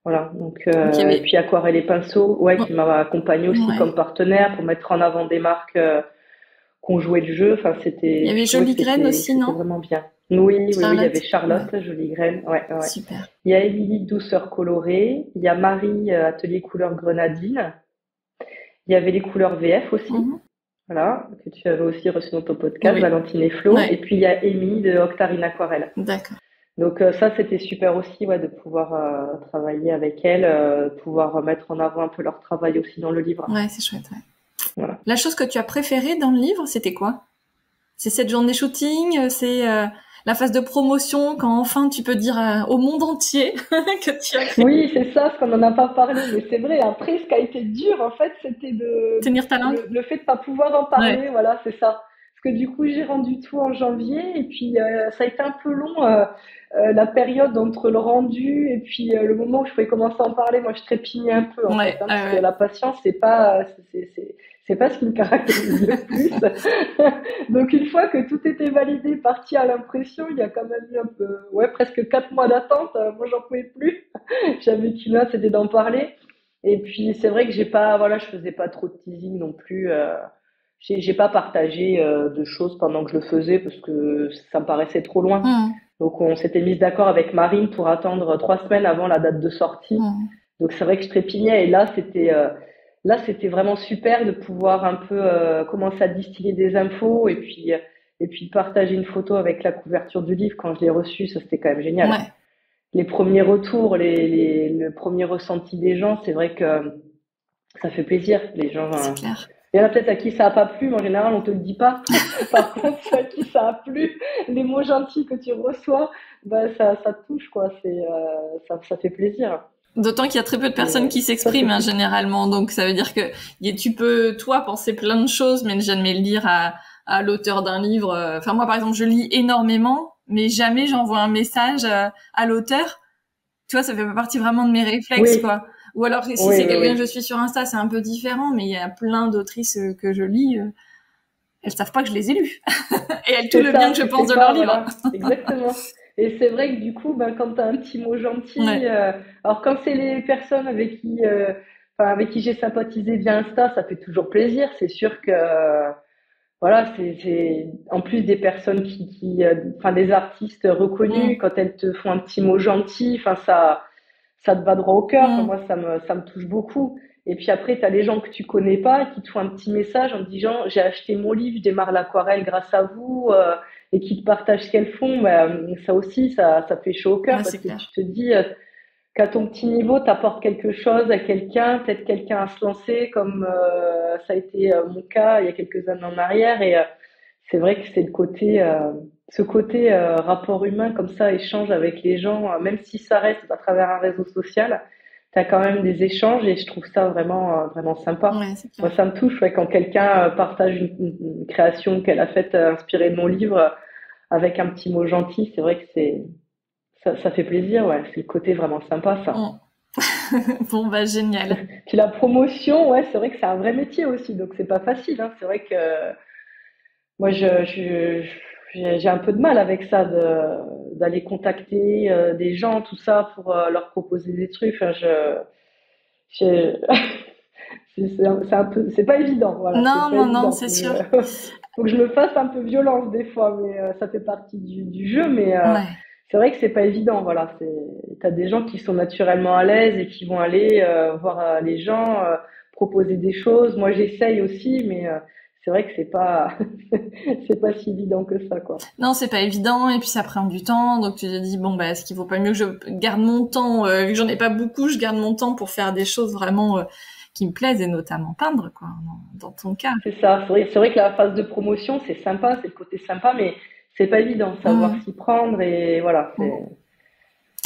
Voilà, donc et puis Aquarelle et Pinceau, qui m'a accompagné aussi comme partenaire pour mettre en avant des marques qui ont joué le jeu. Enfin, il y avait Jolie Graine aussi, non? C'était vraiment bien. Oui, il y avait Charlotte, Jolie Graine. Ouais. Super. Il y a Émilie Douceur Colorée, il y a Marie Atelier Couleur Grenadine, il y avait les couleurs VF aussi. Voilà, que tu avais aussi reçu dans ton podcast, Valentine et Flo. Et puis il y a Amy de Octarine Aquarelle. D'accord. Donc ça, c'était super aussi de pouvoir travailler avec elles, pouvoir mettre en avant un peu leur travail aussi dans le livre. Ouais, c'est chouette. Ouais. Voilà. La chose que tu as préférée dans le livre, c'était quoi? C'est cette journée shooting, c'est la phase de promotion quand enfin tu peux dire au monde entier que tu as créé. Oui, c'est ça, parce qu'on n'en a pas parlé, mais c'est vrai. Après, ce qui a été dur, en fait, c'était tenir ta langue. Le fait de pas pouvoir en parler, voilà, c'est ça. Parce que du coup, j'ai rendu tout en janvier. Et puis, ça a été un peu long, la période entre le rendu et puis le moment où je pouvais commencer à en parler. Moi, je trépignais un peu, en fait, Ouais, hein, parce que ouais. la patience, c'est pas ce qui me caractérise le plus. Donc, une fois que tout était validé, parti à l'impression, il y a quand même eu un peu, ouais, presque 4 mois d'attente. Moi, j'en pouvais plus. J'avais qu'une hâte, c'était d'en parler. Et puis, c'est vrai que j'ai pas, voilà, je faisais pas trop de teasing non plus. J'ai pas partagé de choses pendant que je le faisais parce que ça me paraissait trop loin. Hmm, Donc on s'était mis d'accord avec Marine pour attendre 3 semaines avant la date de sortie. hmm. Donc c'est vrai que je trépignais et là c'était vraiment super de pouvoir un peu commencer à distiller des infos et puis partager une photo avec la couverture du livre quand je l'ai reçu. Ça c'était quand même génial. Ouais, Les premiers retours, le premier ressenti des gens, c'est vrai que ça fait plaisir. Les gens, c'est clair. il y en a peut-être à qui ça a pas plu, mais en général, on te le dit pas. Par contre, ceux à qui ça a plu, les mots gentils que tu reçois, bah, ça te touche, quoi. Ça fait plaisir. D'autant qu'il y a très peu de Et personnes qui ça, c'est s'expriment, hein, cool. généralement. Donc, ça veut dire que tu peux, toi, penser plein de choses, mais ne jamais le dire à l'auteur d'un livre. Enfin, moi, par exemple, je lis énormément, mais jamais j'envoie un message à l'auteur. Tu vois, ça fait pas partie vraiment de mes réflexes, Oui, quoi. Ou alors, si oui, c'est oui, quelqu'un que je oui. suis sur Insta, c'est un peu différent, mais il y a plein d'autrices que je lis, elles savent pas que je les ai lues. Et elles tout C'est le bien ça, que je tu pense sais de leur pas, livre. voilà. Exactement. Et c'est vrai que du coup, ben, quand tu as un petit mot gentil, Ouais. alors quand c'est les personnes avec qui j'ai sympathisé via Insta, ça fait toujours plaisir. C'est sûr que voilà, c'est en plus des personnes enfin des artistes reconnus, Mm, quand elles te font un petit mot gentil, enfin ça te va droit au cœur. Enfin, mm. moi, ça me touche beaucoup. Et puis après, tu as les gens que tu connais pas qui te font un petit message en te disant j'ai acheté mon livre, je démarre l'aquarelle grâce à vous, et qui te partagent ce qu'elles font. Ben, ça aussi, ça fait chaud au cœur Ouais, parce c'est que tu clair. te dis qu'à ton petit niveau, tu apportes quelque chose à quelqu'un, peut-être quelqu'un à se lancer, comme ça a été mon cas il y a quelques années en arrière. Et c'est vrai que c'est ce côté rapport humain comme ça, échange avec les gens, même si ça reste à travers un réseau social, tu as quand même des échanges et je trouve ça vraiment, vraiment sympa. Ouais, c'est Moi, clair. ça me touche ouais, quand quelqu'un partage une création qu'elle a faite inspirée de mon livre avec un petit mot gentil. C'est vrai que ça fait plaisir, ouais. C'est le côté vraiment sympa, ça. Mm. Bon, bah, génial. Puis la promotion, ouais, c'est vrai que c'est un vrai métier aussi, donc c'est pas facile, hein. C'est vrai que moi, j'ai un peu de mal avec ça, d'aller contacter des gens, tout ça, pour leur proposer des trucs. Enfin, je- c'est pas évident, voilà, c'est Non, pas non, non, évident. c'est sûr. Faut que je me fasse un peu violence des fois, mais ça fait partie du jeu. Mais Ouais. c'est vrai que c'est pas évident, voilà. T'as des gens qui sont naturellement à l'aise et qui vont aller voir les gens, proposer des choses. Moi, j'essaye aussi, mais c'est vrai que c'est pas, c'est pas si évident que ça, quoi. Non, c'est pas évident, et puis ça prend du temps, donc tu te dis, bon, bah, est-ce qu'il vaut pas mieux que je garde mon temps, vu que j'en ai pas beaucoup, je garde mon temps pour faire des choses vraiment qui me plaisent, et notamment peindre, quoi, dans ton cas. C'est ça. C'est vrai que la phase de promotion, c'est sympa, c'est le côté sympa, mais c'est pas évident, savoir Mhm. s'y prendre et voilà.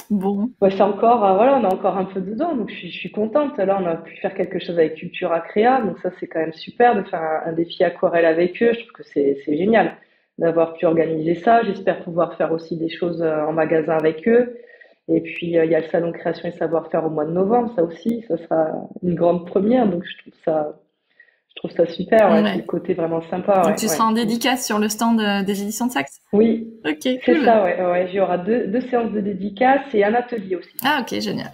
Bon. Ouais, c'est encore, voilà, on est encore un peu dedans, donc je suis contente. Là, on a pu faire quelque chose avec Cultura Créa, donc ça, c'est quand même super de faire un défi aquarelle avec eux. Je trouve que c'est génial d'avoir pu organiser ça. J'espère pouvoir faire aussi des choses en magasin avec eux. Et puis, il y a le salon création et savoir-faire au mois de novembre, ça aussi, ça sera une grande première, donc je trouve ça super, ouais, c'est le Ouais. côté vraiment sympa, Donc ouais, tu seras ouais. en dédicace sur le stand des éditions de Saxe. Oui, Ok, c'est cool. ça, ouais, ouais. Il y aura deux séances de dédicace et un atelier aussi. Ah, ok, génial.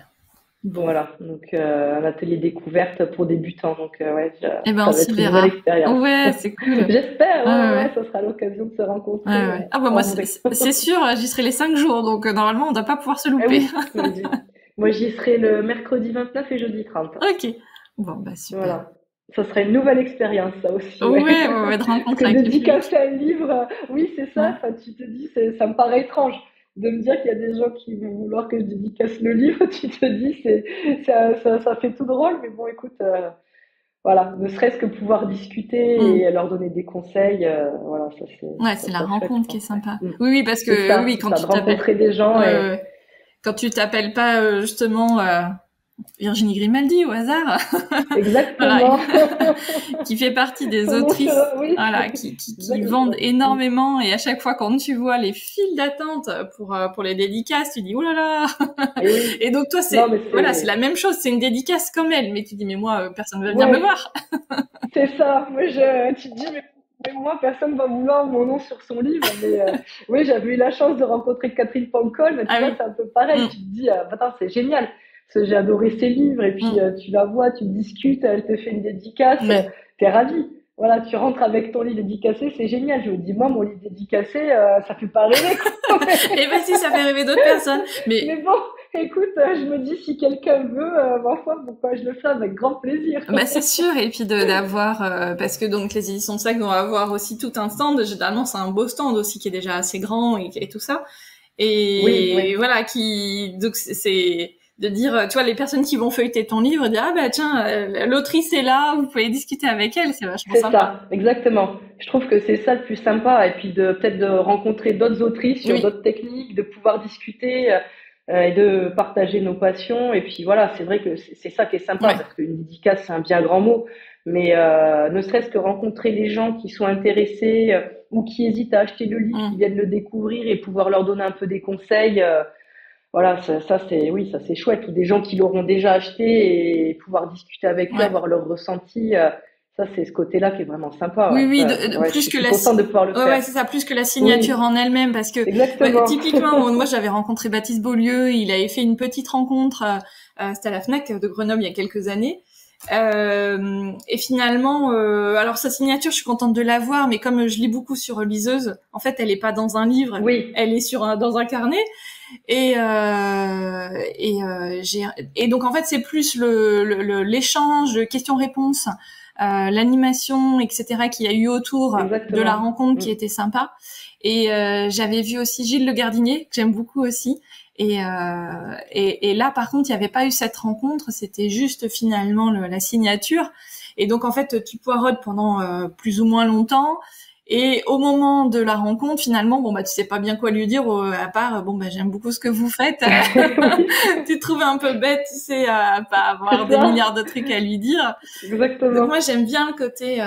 Bon. Voilà, donc un atelier découverte pour débutants. Donc ouais, Eh ben, on ça va s'y être une nouvelle verra. expérience. Ouais, c'est cool. J'espère, Ouais, ouais, ouais, ouais. ouais, ça sera l'occasion de se rencontrer Ouais, ouais. Ah bah moi en vrai. c'est sûr, j'y serai les 5 jours, donc normalement on doit pas pouvoir se Eh louper. oui, moi j'y serai le mercredi 29 et jeudi 30. Ok. Bon bah super. Voilà. Ça sera une nouvelle expérience, ça aussi, ouais. Ouais, ouais, ouais, de Parce rencontre que avec le public. dédicacer un livre, oui, c'est ça, Ouais. enfin, tu te dis, ça me paraît étrange de me dire qu'il y a des gens qui vont vouloir que je dédicace le livre. Tu te dis, ça fait tout drôle, mais bon, écoute, voilà, ne serait-ce que pouvoir discuter Hmm. et leur donner des conseils, voilà, Ouais, ça c'est la serait chouette, rencontre qui est quoi. sympa. Mm. Oui, oui, parce C'est que oui, ça, oui, c'est quand ça, de tu t'appelles, rencontrer des gens ouais, ouais, et ouais. Quand tu t'appelles pas justement Virginie Grimaldi au hasard. Exactement. Voilà. Qui fait partie des autrices, Oui. voilà, qui vendent énormément, et à chaque fois quand tu vois les files d'attente pour les dédicaces, tu dis oh là là. Oui. Et donc toi c'est la même chose, c'est une dédicace comme elle, mais tu dis mais moi personne ne va venir me voir. C'est ça. Moi tu te dis mais moi personne va vouloir mon nom sur son livre. Mais oui, j'avais eu la chance de rencontrer Catherine Pancol, mais tu vois, c'est un peu pareil. Tu te dis attends, c'est génial. Parce que j'ai adoré ses livres, et puis tu la vois, tu discutes, elle te fait une dédicace, t'es ravi. Voilà, tu rentres avec ton livre dédicacé, c'est génial. Je me dis, moi, mon livre dédicacé, ça fait pas rêver, quoi. Et ben si, ça fait rêver d'autres personnes. Mais bon, écoute, je me dis, si quelqu'un veut, ma foi, pourquoi je le fais avec grand plaisir. Bah c'est sûr, et puis d'avoir, parce que donc les éditions de Sac vont avoir aussi tout un stand. Généralement, c'est un beau stand aussi qui est déjà assez grand et tout ça. Et voilà, donc c'est de dire, tu vois, les personnes qui vont feuilleter ton livre, dire ah bah tiens, l'autrice est là, vous pouvez discuter avec elle, c'est vachement sympa. C'est ça, exactement. Je trouve que c'est ça le plus sympa, et puis peut-être de rencontrer d'autres autrices sur d'autres techniques, de pouvoir discuter et de partager nos passions. Et puis voilà, c'est vrai que c'est ça qui est sympa, parce qu'une dédicace c'est un bien grand mot, mais ne serait-ce que rencontrer les gens qui sont intéressés ou qui hésitent à acheter le livre, qui viennent le découvrir, et pouvoir leur donner un peu des conseils. Voilà, ça c'est chouette. Ou des gens qui l'auront déjà acheté, et pouvoir discuter avec eux, avoir leur ressenti. Ça, c'est ce côté-là qui est vraiment sympa. Oui, plus que la contente de pouvoir le faire. Ouais, c'est ça, plus que la signature en elle-même, parce que typiquement, moi j'avais rencontré Baptiste Beaulieu, il avait fait une petite rencontre, c'était à la Fnac de Grenoble il y a quelques années. Et finalement, alors sa signature, je suis contente de la voir, mais comme je lis beaucoup sur Liseuse, en fait, elle est pas dans un livre, elle est dans un carnet. Et donc en fait c'est plus l'échange de questions-réponses, l'animation, etc. qu'il y a eu autour de la rencontre qui était sympa. Et j'avais vu aussi Gilles Le Gardinier, que j'aime beaucoup aussi. Et là par contre il n'y avait pas eu cette rencontre, c'était juste finalement la signature. Et donc en fait tu poireaudes pendant plus ou moins longtemps. Et au moment de la rencontre, finalement, tu sais pas bien quoi lui dire, à part, j'aime beaucoup ce que vous faites. Tu te trouves un peu bête, tu sais, à pas avoir des milliards de trucs à lui dire. Exactement. Donc moi, j'aime bien le côté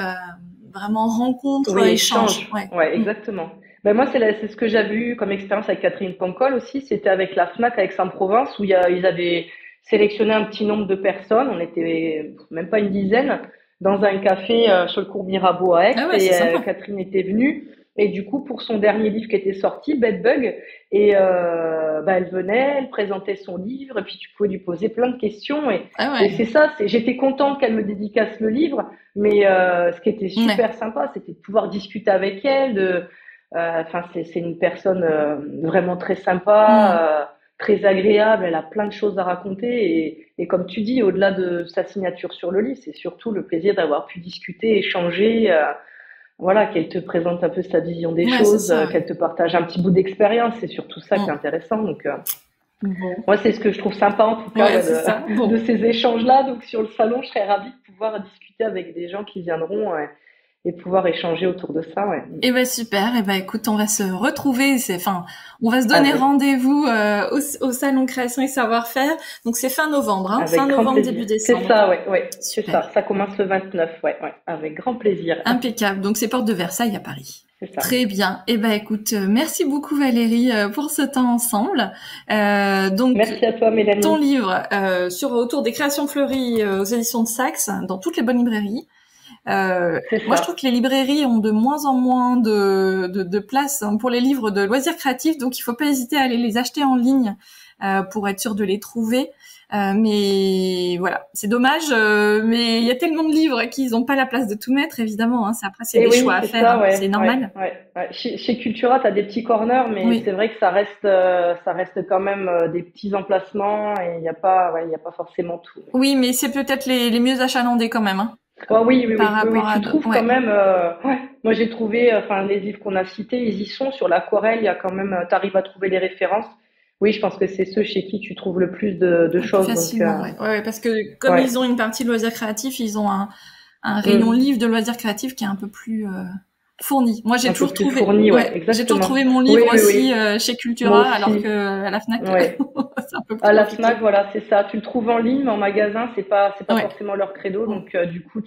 vraiment rencontre, échange. Ouais, exactement. Ben moi, c'est ce que j'avais eu comme expérience avec Catherine Pancol aussi. C'était avec la Fnac à Aix-en-Provence, où ils avaient sélectionné un petit nombre de personnes. On était même pas une dizaine, dans un café sur le cours Mirabeau à Aix, et Catherine était venue, et du coup pour son dernier livre qui était sorti, Bed Bug, et elle venait, elle présentait son livre, et puis tu pouvais lui poser plein de questions, et c'est ça, j'étais contente qu'elle me dédicace le livre, mais ce qui était super sympa, c'était de pouvoir discuter avec elle, c'est une personne vraiment très sympa, très agréable, elle a plein de choses à raconter, et comme tu dis, au-delà de sa signature sur le livre, c'est surtout le plaisir d'avoir pu discuter, échanger, qu'elle te présente un peu sa vision des choses, qu'elle te partage un petit bout d'expérience, c'est surtout ça qui est intéressant. Donc moi c'est ce que je trouve sympa en tout cas de ces échanges-là. Donc sur le salon, je serais ravie de pouvoir discuter avec des gens qui viendront et pouvoir échanger autour de ça, Et super. Et écoute, on va se retrouver. On va se donner rendez-vous au salon Création et Savoir-faire. Donc c'est fin novembre, fin novembre, début décembre. C'est ça, c'est ça. Ça commence le 29, avec grand plaisir. Impeccable. Donc c'est porte de Versailles à Paris. C'est ça. Très bien. Écoute, merci beaucoup Valérie pour ce temps ensemble. Donc merci à toi Mélanie. Ton livre autour des créations fleuries aux éditions de Saxe, dans toutes les bonnes librairies. Moi, je trouve que les librairies ont de moins en moins de place pour les livres de loisirs créatifs, donc il faut pas hésiter à aller les acheter en ligne pour être sûr de les trouver. Mais voilà, c'est dommage, mais il y a tellement de livres qu'ils n'ont pas la place de tout mettre, évidemment. Après, c'est des choix à faire, c'est normal. Chez Cultura, t'as des petits corners, mais c'est vrai que ça reste quand même des petits emplacements, et il y a pas forcément tout. Oui, mais c'est peut-être les mieux achalandés quand même. Oui, tu trouves quand même. Moi, j'ai trouvé, les livres qu'on a cités, ils y sont. Sur l'aquarelle, il y a quand même. T'arrives à trouver les références. Oui, je pense que c'est ceux chez qui tu trouves le plus de choses. Facilement, parce que comme ils ont une partie de loisirs créatifs, ils ont un rayon livre de loisirs créatifs qui est un peu plus fourni. Moi, j'ai un peu toujours plus trouvé, fourni, ouais, j'ai toujours exactement. trouvé mon Oui, livre oui, aussi oui. chez Moi Cultura, alors aussi. que à la Fnac, Ouais. c'est un peu plus À la compliqué. Fnac, voilà, c'est ça. Tu le trouves en ligne, mais en magasin, c'est pas Ouais. forcément leur credo. Mm. Donc, du coup,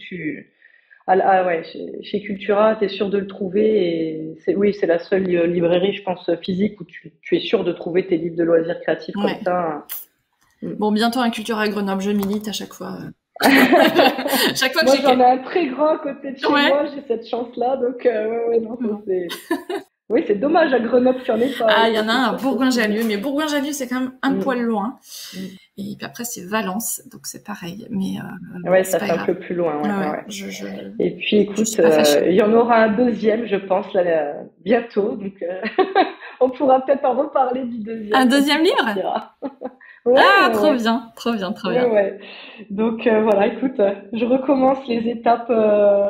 ouais, chez Cultura, t'es sûr de le trouver. Et oui, c'est la seule librairie, je pense, physique où tu es sûr de trouver tes livres de loisirs créatifs comme Ouais. ça. Mm. Bon, bientôt un Cultura à Grenoble, je milite à chaque fois. Chaque fois que Moi, j'ai j'en ai un très grand à côté de chez ouais. moi, j'ai cette chance-là. Donc, ouais, non, ça, oui, c'est dommage à Grenoble qu'il n'y en ait pas. Ah, Oui, il y ça, en a c'est un à sûr que Bourgoin-Jallieu, mais Bourgoin-Jallieu, c'est quand même un poil Mm. loin. Mm. Et puis après, c'est Valence, donc c'est pareil. Mais Ouais, c'est ça pas fait un grave. peu plus loin, ouais, Ouais, ouais. je Et puis, écoute, suis pas fâchée. il y en aura un deuxième, je pense, là, bientôt. Donc, on pourra peut-être en reparler du Un deuxième quand deuxième il livre? sortira. Ouais, Ah, ouais, trop ouais. bien, trop bien, trop Ouais, bien. ouais. Donc, voilà, écoute, je recommence les étapes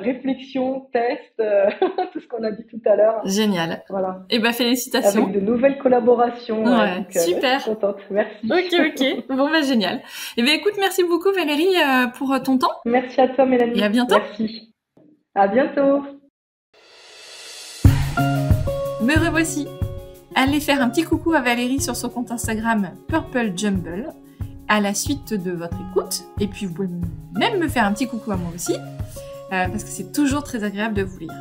réflexion, test, tout ce qu'on a dit tout à l'heure. Génial. Voilà. Eh ben, Avec félicitations. de nouvelles collaborations, ouais. Ouais, Donc, ouais, je super. suis contente. Merci. Ok, ok. Bon, bah, génial. Eh ben, écoute, merci beaucoup, Valérie, pour ton temps. Merci à toi, Et à Mélanie. bientôt. Merci. À bientôt. Me revoici. Allez faire un petit coucou à Valérie sur son compte Instagram Purple Jumble à la suite de votre écoute. Et puis vous pouvez même me faire un petit coucou à moi aussi, parce que c'est toujours très agréable de vous lire.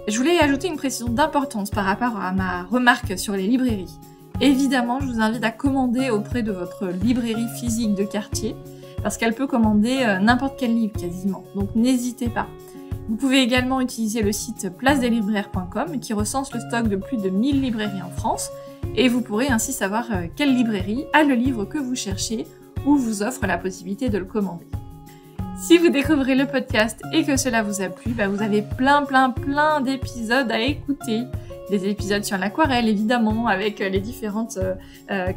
Je voulais ajouter une précision d'importance par rapport à ma remarque sur les librairies. Évidemment, je vous invite à commander auprès de votre librairie physique de quartier, parce qu'elle peut commander n'importe quel livre quasiment. Donc n'hésitez pas. Vous pouvez également utiliser le site placedeslibraires.com qui recense le stock de plus de 1000 librairies en France et vous pourrez ainsi savoir quelle librairie a le livre que vous cherchez ou vous offre la possibilité de le commander. Si vous découvrez le podcast et que cela vous a plu, vous avez plein d'épisodes à écouter. Des épisodes sur l'aquarelle évidemment avec les différentes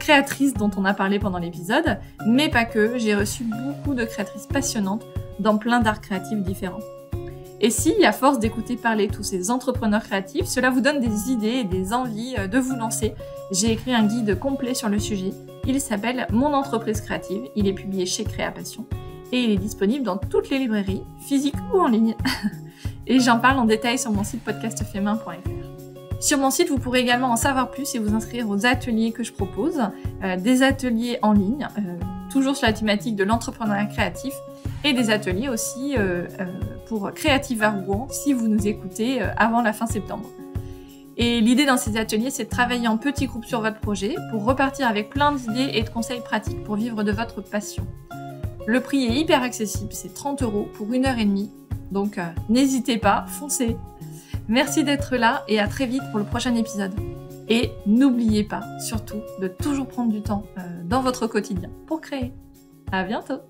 créatrices dont on a parlé pendant l'épisode, mais pas que, j'ai reçu beaucoup de créatrices passionnantes dans plein d'arts créatifs différents. Et si, à force d'écouter parler tous ces entrepreneurs créatifs, cela vous donne des idées et des envies de vous lancer, j'ai écrit un guide complet sur le sujet. Il s'appelle Mon entreprise créative, il est publié chez Créapassion et il est disponible dans toutes les librairies, physiques ou en ligne. Et j'en parle en détail sur mon site podcastfemin.fr. Sur mon site, vous pourrez également en savoir plus et vous inscrire aux ateliers que je propose, des ateliers en ligne, toujours sur la thématique de l'entrepreneuriat créatif, et des ateliers aussi pour Creative à Rouen si vous nous écoutez avant la fin septembre. Et l'idée dans ces ateliers, c'est de travailler en petits groupes sur votre projet pour repartir avec plein d'idées et de conseils pratiques pour vivre de votre passion. Le prix est hyper accessible, c'est 30 € pour 1h30, donc n'hésitez pas, foncez. Merci d'être là et à très vite pour le prochain épisode. Et n'oubliez pas, surtout, de toujours prendre du temps dans votre quotidien pour créer. À bientôt!